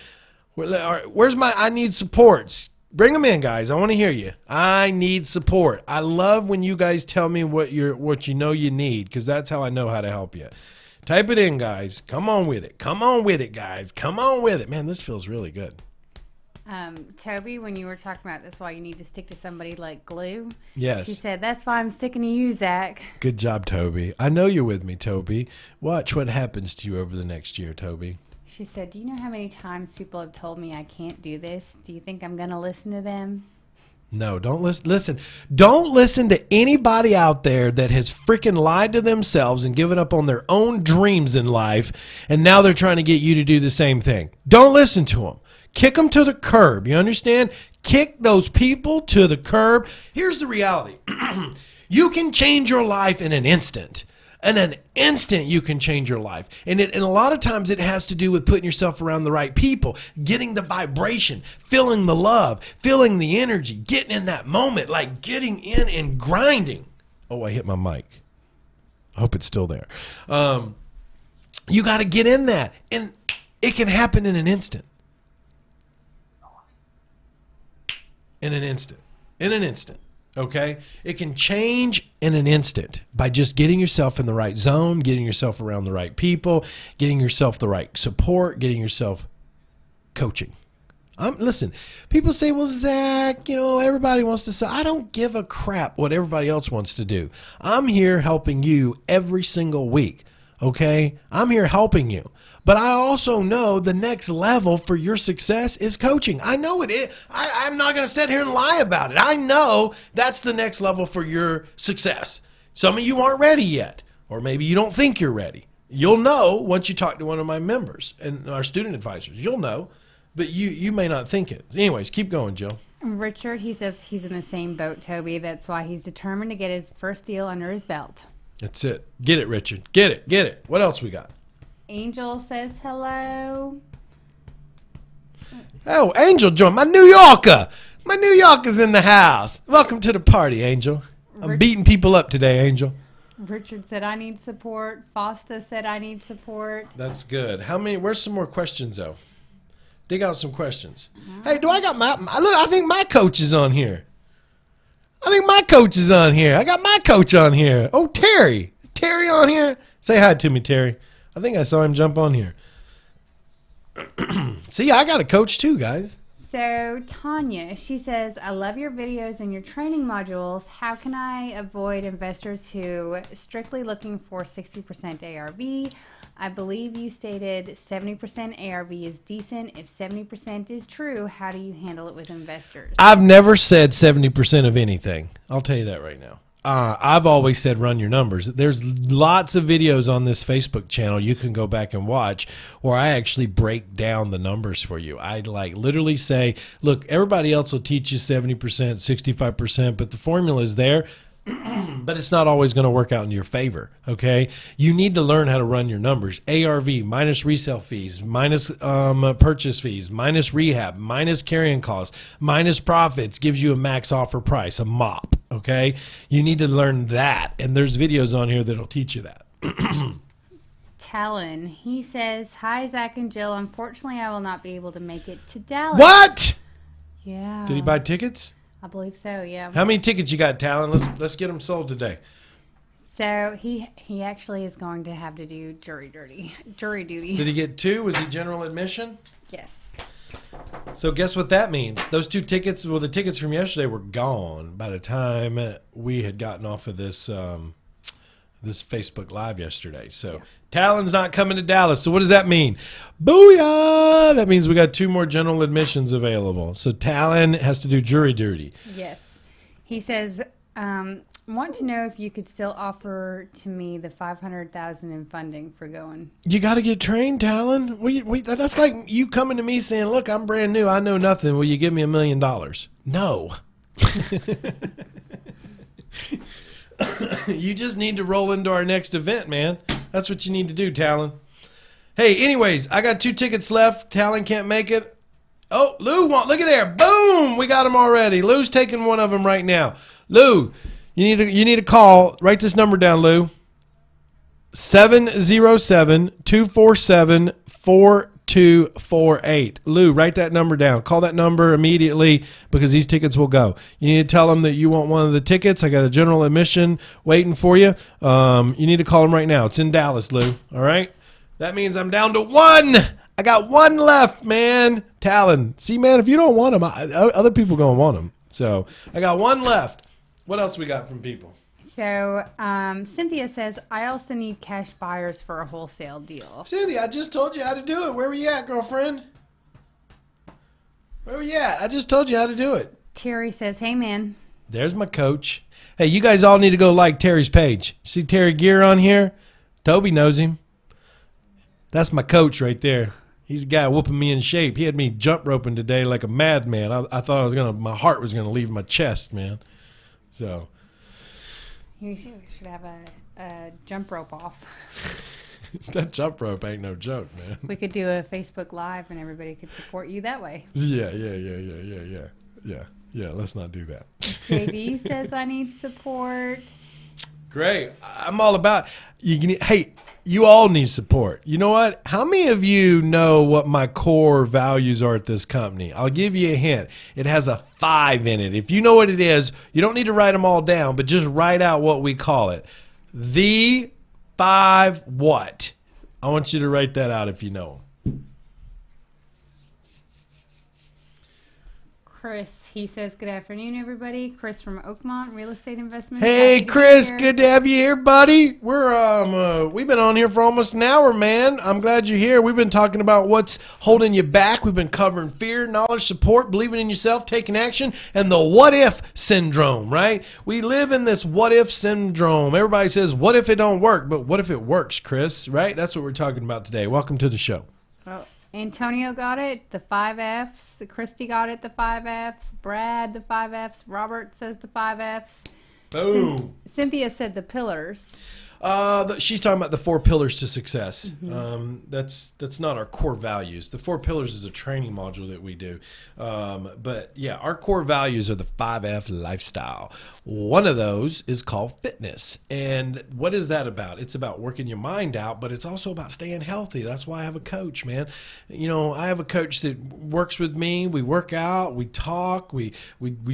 Where's my I need supports? Bring them in, guys. I want to hear you. I need support. I love when you guys tell me what you know you need, because that's how I know how to help you. Type it in, guys. Come on with it. Come on with it, guys. Come on with it. Man, this feels really good. Toby, when you were talking about that's why you need to stick to somebody like glue. Yes. She said, that's why I'm sticking to you, Zach. Good job, Toby. I know you're with me, Toby. Watch what happens to you over the next year, Toby. She said, do you know how many times people have told me I can't do this? Do you think I'm going to listen to them? No, don't listen. Don't listen to anybody out there that has freaking lied to themselves and given up on their own dreams in life, and now they're trying to get you to do the same thing. Don't listen to them. Kick them to the curb. You understand? Kick those people to the curb. Here's the reality. You can change your life in an instant. In an instant, you can change your life. And a lot of times it has to do with putting yourself around the right people, getting the vibration, feeling the love, feeling the energy, getting in that moment, like getting in and grinding. Oh, I hit my mic. I hope it's still there. You got to get in that. And it can happen in an instant. In an instant. Okay? It can change in an instant by just getting yourself in the right zone, getting yourself around the right people, getting yourself the right support, getting yourself coaching. Listen, people say, well, Zach, everybody wants to say, I don't give a crap what everybody else wants to do. I'm here helping you every single week. Okay? I'm here helping you. But I also know the next level for your success is coaching. I know it is. I'm not going to sit here and lie about it. I know that's the next level for your success. Some of you aren't ready yet, or maybe you don't think you're ready. You'll know once you talk to one of my members and our student advisors. You'll know, but you may not think it. Anyways, keep going, Jill. Richard, he says he's in the same boat, Toby. That's why he's determined to get his first deal under his belt. That's it. Get it, Richard. Get it. Get it. What else we got? Angel says hello. Oh, Angel joined. My New Yorker. My New Yorker's in the house. Welcome to the party, Angel. I'm beating people up today, Angel. Richard said, I need support. Fosta said, I need support. That's good. Where's some more questions, though? Dig out some questions. Hey, do I got look, I think my coach is on here. I got my coach on here. Oh, Terry. Is Terry on here? Say hi to me, Terry. I think I saw him jump on here. See, I got a coach too, guys. So Tanya, she says, I love your videos and your training modules. How can I avoid investors who strictly looking for 60% ARV? I believe you stated 70% ARV is decent. If 70% is true, how do you handle it with investors? I've never said 70% of anything. I'll tell you that right now. I've always said run your numbers. There's lots of videos on this Facebook channel you can go back and watch where I actually break down the numbers for you. I like literally say, look, everybody else will teach you 70%, 65%, but the formula is there. But it's not always going to work out in your favor, okay? You need to learn how to run your numbers. ARV minus resale fees, minus purchase fees, minus rehab, minus carrying costs, minus profits gives you a max offer price, a MOP, okay? You need to learn that, and there's videos on here that'll teach you that. Talon, he says, hi, Zach and Jill. Unfortunately, I will not be able to make it to Dallas. What? Yeah. Did he buy tickets? I believe so, yeah. How many tickets you got, Talon? Let's get them sold today. So he actually is going to have to do jury duty. Did he get 2? Was he general admission? Yes. So guess what that means? Those 2 tickets, well, the tickets from yesterday were gone by the time we had gotten off of this this Facebook Live yesterday. So yeah. Talon's not coming to Dallas. So what does that mean? Booyah! That means we got 2 more general admissions available. So Talon has to do jury duty. Yes. He says, want to know if you could still offer to me the $500,000 in funding for going. You got to get trained, Talon. That's like you coming to me saying, look, I'm brand new. I know nothing. Will you give me $1 million? No. You just need to roll into our next event, man. That's what you need to do, Talon. Hey, anyways, I got 2 tickets left. Talon can't make it. Oh, Lou, look at there. Boom, we got him already. Lou's taking one of them right now. Lou, you need to call. Write this number down, Lou. 707-247-4248. Lou, write that number down. Call that number immediately because these tickets will go. You need to tell them that you want one of the tickets. I got a general admission waiting for you. You need to call them right now. It's in Dallas, Lou. All right? That means I'm down to 1. I got 1 left, man. Talon. See, man, if you don't want them, other people are going to want them. So I got 1 left. What else we got from people? So Cynthia says, I also need cash buyers for a wholesale deal. Cynthia, I just told you how to do it. Where were you at, girlfriend? Where were you at? I just told you how to do it. Terry says, hey, man. There's my coach. Hey, you guys all need to go like Terry's page. See Terry Gear on here? Toby knows him. That's my coach right there. He's a guy whooping me in shape. He had me jump roping today like a madman. I thought my heart was gonna leave my chest, man. So you should have a jump rope off. That jump rope ain't no joke, man. We could do a Facebook Live and everybody could support you that way. Yeah. Let's not do that. JD says I need support. Great. I'm all about hey, you all need support. You know what? How many of you know what my core values are at this company? I'll give you a hint. It has a 5 in it. If you know what it is, you don't need to write them all down, but just write out what we call it. The 5 what? I want you to write that out if you know them. Chris, he says, good afternoon, everybody. Chris from Oakmont Real Estate Investments. Hey, Chris, good to have you here, buddy. We've been on here for almost an hour, man. I'm glad you're here. We've been talking about what's holding you back. We've been covering fear, knowledge, support, believing in yourself, taking action, and the what-if syndrome, right? We live in this what-if syndrome. Everybody says, what if it don't work? But what if it works, Chris, right? That's what we're talking about today. Welcome to the show. Oh. Antonio got it, the 5 Fs. Christy got it, the 5 Fs. Brad, the 5 Fs. Robert says the 5 Fs. Boom. Cynthia said the pillars. She's talking about the 4 pillars to success. Mm-hmm. That's not our core values. The 4 pillars is a training module that we do. But yeah, our core values are the 5F lifestyle. One of those is called fitness. And what is that about? It's about working your mind out, but it's also about staying healthy. That's why I have a coach, man. You know, I have a coach that works with me. We work out, we talk, we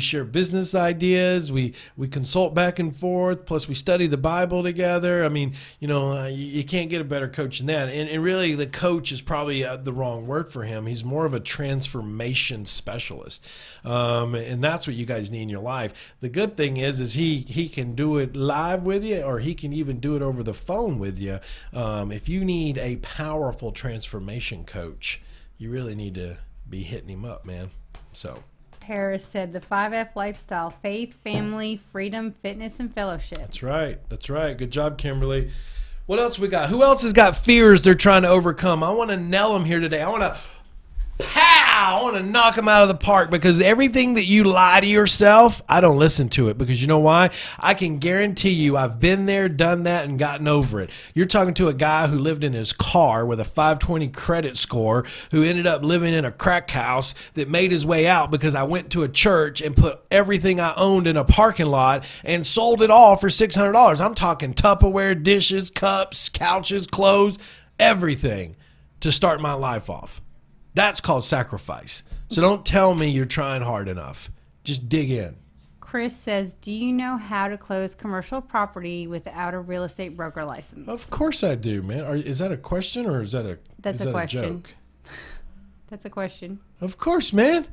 share business ideas, we consult back and forth, plus we study the Bible together. together. I mean, you can't get a better coach than that. And really, the coach is probably the wrong word for him. He's more of a transformation specialist. And that's what you guys need in your life. The good thing is he can do it live with you, or he can even do it over the phone with you. If you need a powerful transformation coach, you really need to be hitting him up, man. So Paris said the 5F lifestyle: faith, family, freedom, fitness, and fellowship. That's right. Good job, Kimberly. What else we got? Who else has got fears they're trying to overcome? I want to nail them here today. I want to knock them out of the park, because everything that you lie to yourself, I don't listen to it, because you know why? I can guarantee you I've been there, done that, and gotten over it. You're talking to a guy who lived in his car with a 520 credit score, who ended up living in a crack house, that made his way out because I went to a church and put everything I owned in a parking lot and sold it all for $600. I'm talking Tupperware, dishes, cups, couches, clothes, everything to start my life off. That's called sacrifice. So don't tell me you're trying hard enough. Just dig in. Chris says, do you know how to close commercial property without a real estate broker license? Of course I do, man. Is that a question, or is that a question. joke? That's a question. Of course, man.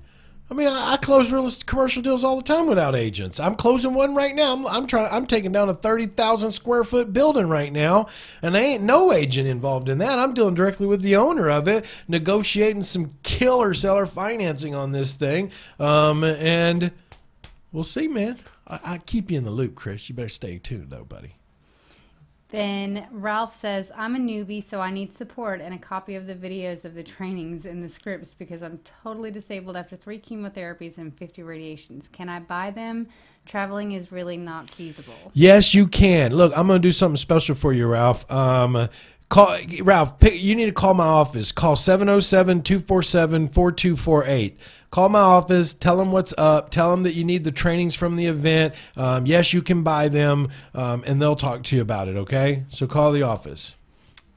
I mean, I close real estate commercial deals all the time without agents. I'm closing one right now. I'm taking down a 30,000 square foot building right now, and there ain't no agent involved in that. I'm dealing directly with the owner of it, negotiating some killer seller financing on this thing, and we'll see, man. I keep you in the loop, Chris. You better stay tuned, though, buddy. Then Ralph says, I'm a newbie, so I need support and a copy of the videos of the trainings and the scripts, because I'm totally disabled after 3 chemotherapies and 50 radiations. Can I buy them? Traveling is really not feasible. Yes, you can. Look, I'm going to do something special for you, Ralph. Ralph, you need to call my office. Call 707-247-4248. Call my office. Tell them what's up. Tell them that you need the trainings from the event. Yes, you can buy them, and they'll talk to you about it, okay? So call the office.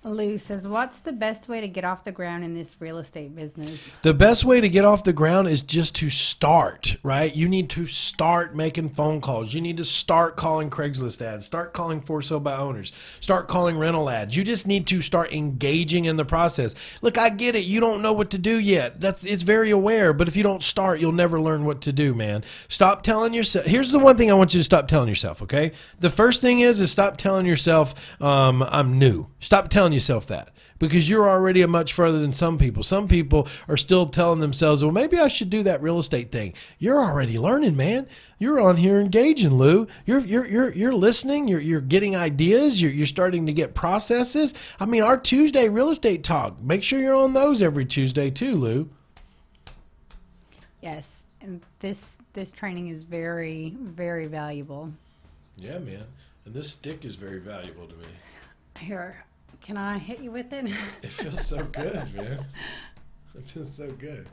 Lou says, what's the best way to get off the ground in this real estate business? The best way to get off the ground is just to start, right? You need to start making phone calls. You need to start calling Craigslist ads, start calling for sale by owners, start calling rental ads. You just need to start engaging in the process. Look, I get it. You don't know what to do yet. It's very aware, but if you don't start, you'll never learn what to do, man. Stop telling yourself. Here's the one thing I want you to stop telling yourself, okay? The first thing is stop telling yourself, I'm new. Stop telling yourself that, because you're already a much further than some people. Some people are still telling themselves, well, maybe I should do that real estate thing. You're already learning, man. You're on here engaging, Lou. You're listening. You're getting ideas. You're starting to get processes. I mean, our Tuesday real estate talk, make sure you're on those every Tuesday too, Lou. Yes, and this training is very, very valuable. Yeah, man. And this stick is very valuable to me. Here, can I hit you with it? It feels so good, man. It feels so good.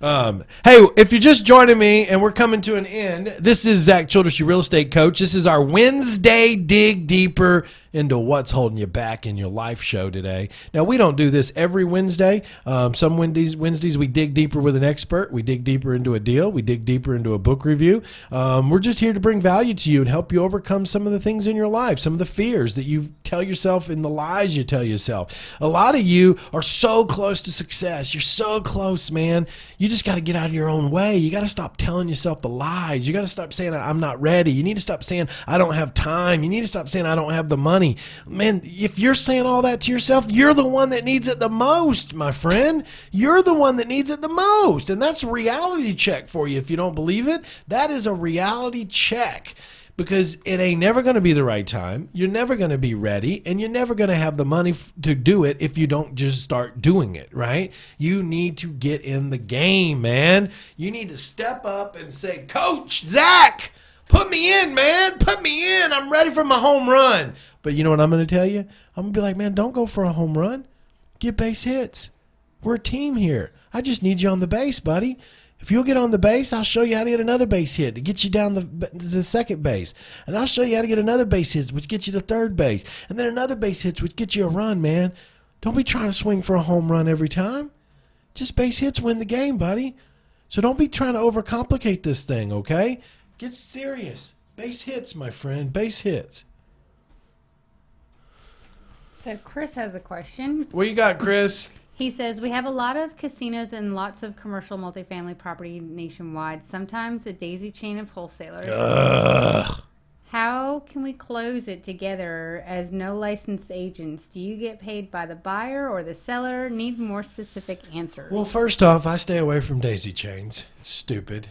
Hey, if you're just joining me and we're coming to an end, this is Zack Childress, your real estate coach. This is our Wednesday Dig Deeper into What's Holding You Back in Your Life show today. Now, we don't do this every Wednesday. Some Wednesdays we dig deeper with an expert. We dig deeper into a deal. We dig deeper into a book review. We're just here to bring value to you and help you overcome some of the things in your life, some of the fears that you tell yourself and the lies you tell yourself. A lot of you are so close to success. You're so close, man. You just got to get out of your own way. You got to stop telling yourself the lies. You got to stop saying, I'm not ready. You need to stop saying, I don't have time. You need to stop saying, I don't have the money. Man, if you're saying all that to yourself, you're the one that needs it the most, my friend. You're the one that needs it the most. And that's a reality check for you. If you don't believe it, that is a reality check. Because it ain't never going to be the right time. You're never going to be ready, and you're never going to have the money to do it if you don't just start doing it, right? You need to get in the game, man. You need to step up and say, Coach Zack, put me in, man. Put me in. I'm ready for my home run. But you know what I'm going to tell you? I'm going to be like, man, don't go for a home run. Get base hits. We're a team here. I just need you on the base, buddy. If you'll get on the base, I'll show you how to get another base hit to get you down the second base. And I'll show you how to get another base hit, which gets you to third base. And then another base hit, which gets you a run, man. Don't be trying to swing for a home run every time. Just base hits win the game, buddy. So don't be trying to overcomplicate this thing, okay? Get serious. Base hits, my friend. Base hits. So Chris has a question. What you got, Chris? He says, we have a lot of casinos and lots of commercial multifamily property nationwide, sometimes a daisy chain of wholesalers. Ugh. How can we close it together as no licensed agents? Do you get paid by the buyer or the seller? Need more specific answers. Well, first off, I stay away from daisy chains. It's stupid.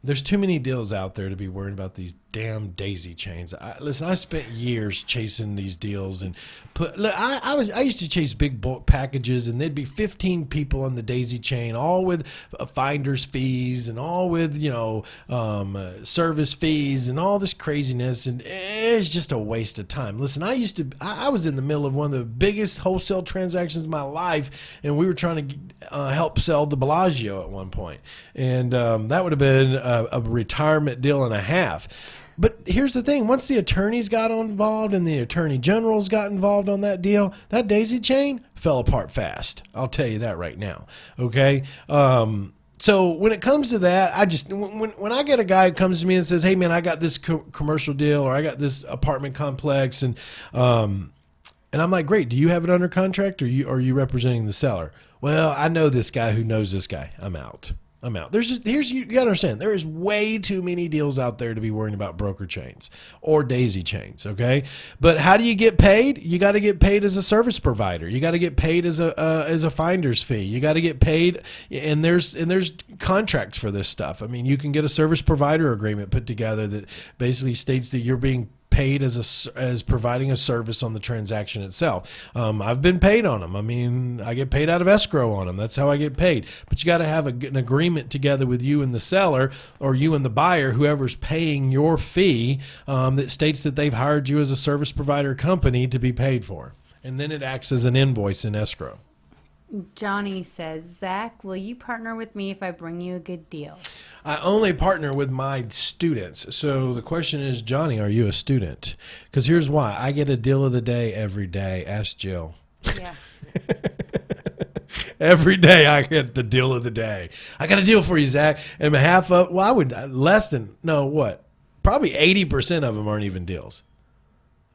There's too many deals out there to be worried about these damn daisy chains. Listen, I spent years chasing these deals and I used to chase big bulk packages, and there'd be 15 people on the daisy chain, all with finder's fees and all with service fees and all this craziness, and it's just a waste of time. Listen, I was in the middle of one of the biggest wholesale transactions of my life, and we were trying to help sell the Bellagio at one point, and that would have been a retirement deal and a half. But here's the thing. Once the attorneys got involved and the attorney generals got involved on that deal, that daisy chain fell apart fast. I'll tell you that right now. Okay? So when it comes to that, when I get a guy who comes to me and says, hey, man, I got this commercial deal, or I got this apartment complex, and I'm like, great, do you have it under contract, or are you representing the seller? Well, I know this guy who knows this guy. I'm out. You got to understand, there is way too many deals out there to be worrying about broker chains or daisy chains. Okay. But how do you get paid? You got to get paid as a service provider. You got to get paid as a finder's fee. You got to get paid. And there's contracts for this stuff. I mean, you can get a service provider agreement put together that basically states that you're being paid as providing a service on the transaction itself. I've been paid on them. I mean, I get paid out of escrow on them. That's how I get paid. But you got to have an agreement together with you and the seller, or you and the buyer, whoever's paying your fee, that states that they've hired you as a service provider company to be paid for. And then it acts as an invoice in escrow. Johnny says, Zach, will you partner with me if I bring you a good deal? I only partner with my students. So the question is, Johnny, are you a student? Because here's why. I get a deal of the day every day. Ask Jill. Yeah. Every day I get the deal of the day. I got a deal for you, Zach. And probably 80% of them aren't even deals.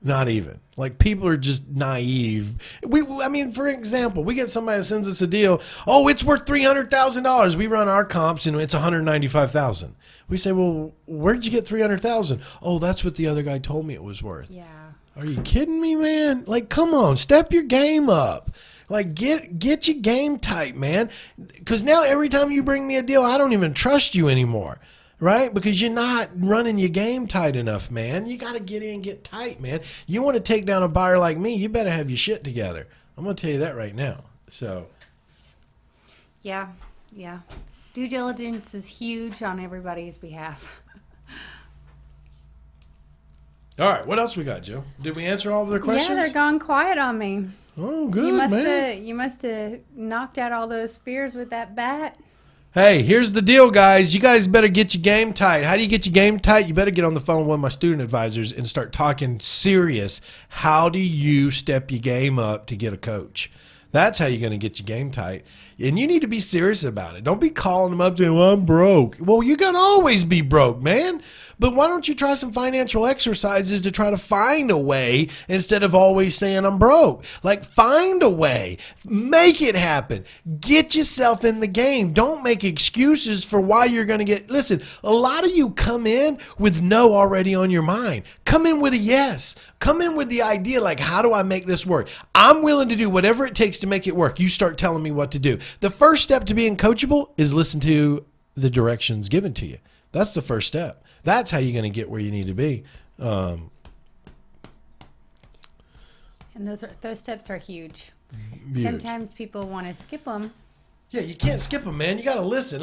Not even. Like, people are just naive. For example, we get somebody that sends us a deal. Oh, it's worth $300,000. We run our comps and it's $195,000. We say, well, where did you get $300,000? Oh, that's what the other guy told me it was worth. Yeah. Are you kidding me, man? Like, come on, step your game up. Like, get your game tight, man. Because now every time you bring me a deal, I don't even trust you anymore. Right? Because you're not running your game tight enough, man. You got to get in, get tight, man. You want to take down a buyer like me, you better have your shit together. I'm going to tell you that right now. So. Yeah. Due diligence is huge on everybody's behalf. All right. What else we got, Joe? Did we answer all of their questions? Yeah, they're gone quiet on me. Oh, good, man. You must have knocked out all those fears with that bat. Hey, here's the deal, guys. You guys better get your game tight. How do you get your game tight? You better get on the phone with one of my student advisors and start talking serious. How do you step your game up to get a coach? That's how you're going to get your game tight. And you need to be serious about it. Don't be calling them up saying, well, I'm broke. Well, you're going to always be broke, man. But why don't you try some financial exercises to try to find a way instead of always saying I'm broke? Like, find a way. Make it happen. Get yourself in the game. Don't make excuses for why you're going to get. Listen, a lot of you come in with no already on your mind. Come in with a yes. Come in with the idea like, how do I make this work? I'm willing to do whatever it takes to make it work. You start telling me what to do. The first step to being coachable is listen to the directions given to you. That's the first step. That's how you're going to get where you need to be. And those steps are huge. Huge. Sometimes people want to skip them. Yeah, you can't skip them, man. You got to listen.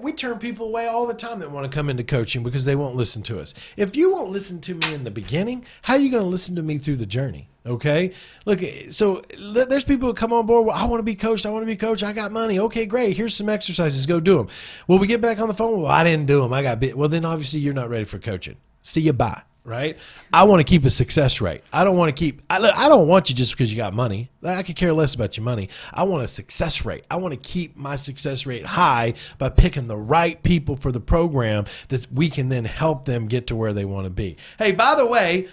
We turn people away all the time that want to come into coaching because they won't listen to us. If you won't listen to me in the beginning, how are you going to listen to me through the journey? Okay? Look, so there's people who come on board. Well, I want to be coached. I got money. Okay, great. Here's some exercises. Go do them. Well, we get back on the phone. Well, I didn't do them. I got bit. Well, then obviously you're not ready for coaching. See you, bye. Right? I want to keep a success rate. I don't want you just because you got money. I could care less about your money. I want a success rate. I want to keep my success rate high by picking the right people for the program that we can then help them get to where they want to be. Hey, by the way,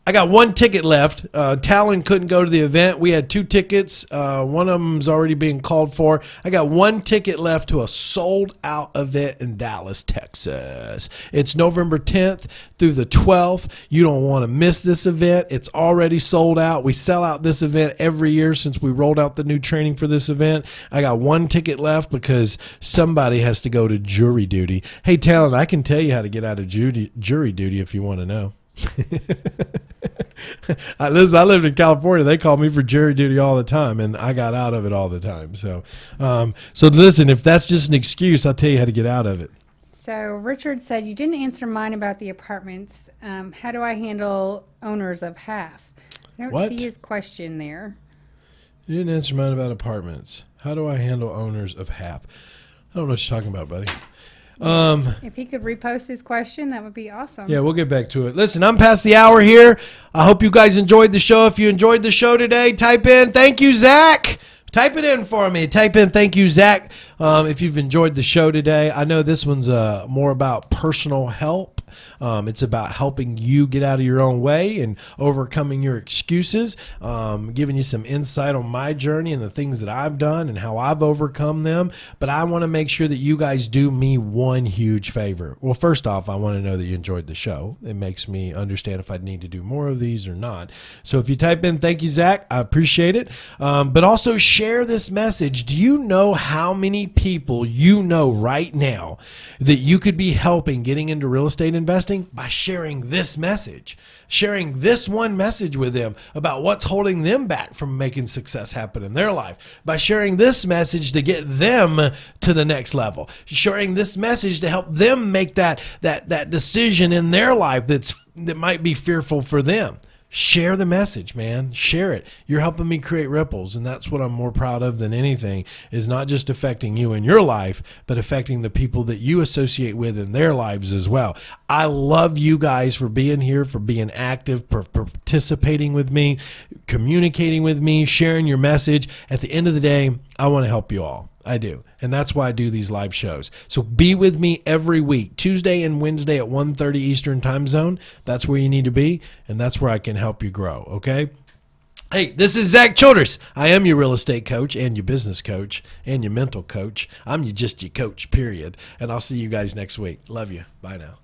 I got one ticket left. Talon couldn't go to the event. We had 2 tickets. One of them's already being called for. I got 1 ticket left to a sold-out event in Dallas, Texas. It's November 10th through the 12th. You don't want to miss this event. It's already sold out. We sell out this event every year since we rolled out the new training for this event. I got 1 ticket left because somebody has to go to jury duty. Hey, Talon, I can tell you how to get out of jury duty if you want to know. I lived in California. They called me for jury duty all the time, and I got out of it all the time. So listen, if that's just an excuse, I'll tell you how to get out of it. So Richard said, you didn't answer mine about the apartments. How do I handle owners of half? I don't see his question there. You didn't answer mine about apartments. How do I handle owners of half? I don't know what you're talking about, buddy. If he could repost his question, that would be awesome. Yeah, we'll get back to it. Listen, I'm past the hour here. I hope you guys enjoyed the show. If you enjoyed the show today, type in, thank you, Zach. Type it in for me. Type in, thank you, Zach. If you've enjoyed the show today, I know this one's more about personal help. It's about helping you get out of your own way and overcoming your excuses, giving you some insight on my journey and the things that I've done and how I've overcome them. But I want to make sure that you guys do me one huge favor. Well, first off, I want to know that you enjoyed the show. It makes me understand if I need to do more of these or not. So if you type in, thank you, Zach, I appreciate it. But also share this message. Do you know how many people you know right now that you could be helping getting into real estate investing by sharing this message, sharing this one message with them about what's holding them back from making success happen in their life, by sharing this message to get them to the next level, sharing this message to help them make that decision in their life that might be fearful for them. Share the message, man. Share it. You're helping me create ripples, and that's what I'm more proud of than anything, is not just affecting you in your life, but affecting the people that you associate with in their lives as well. I love you guys for being here, for being active, for participating with me, communicating with me, sharing your message. At the end of the day, I want to help you all. I do. And that's why I do these live shows. So be with me every week, Tuesday and Wednesday at 1:30 Eastern time zone. That's where you need to be, and that's where I can help you grow, okay? Hey, this is Zack Childress. I am your real estate coach and your business coach and your mental coach. I'm just your coach, period. And I'll see you guys next week. Love you. Bye now.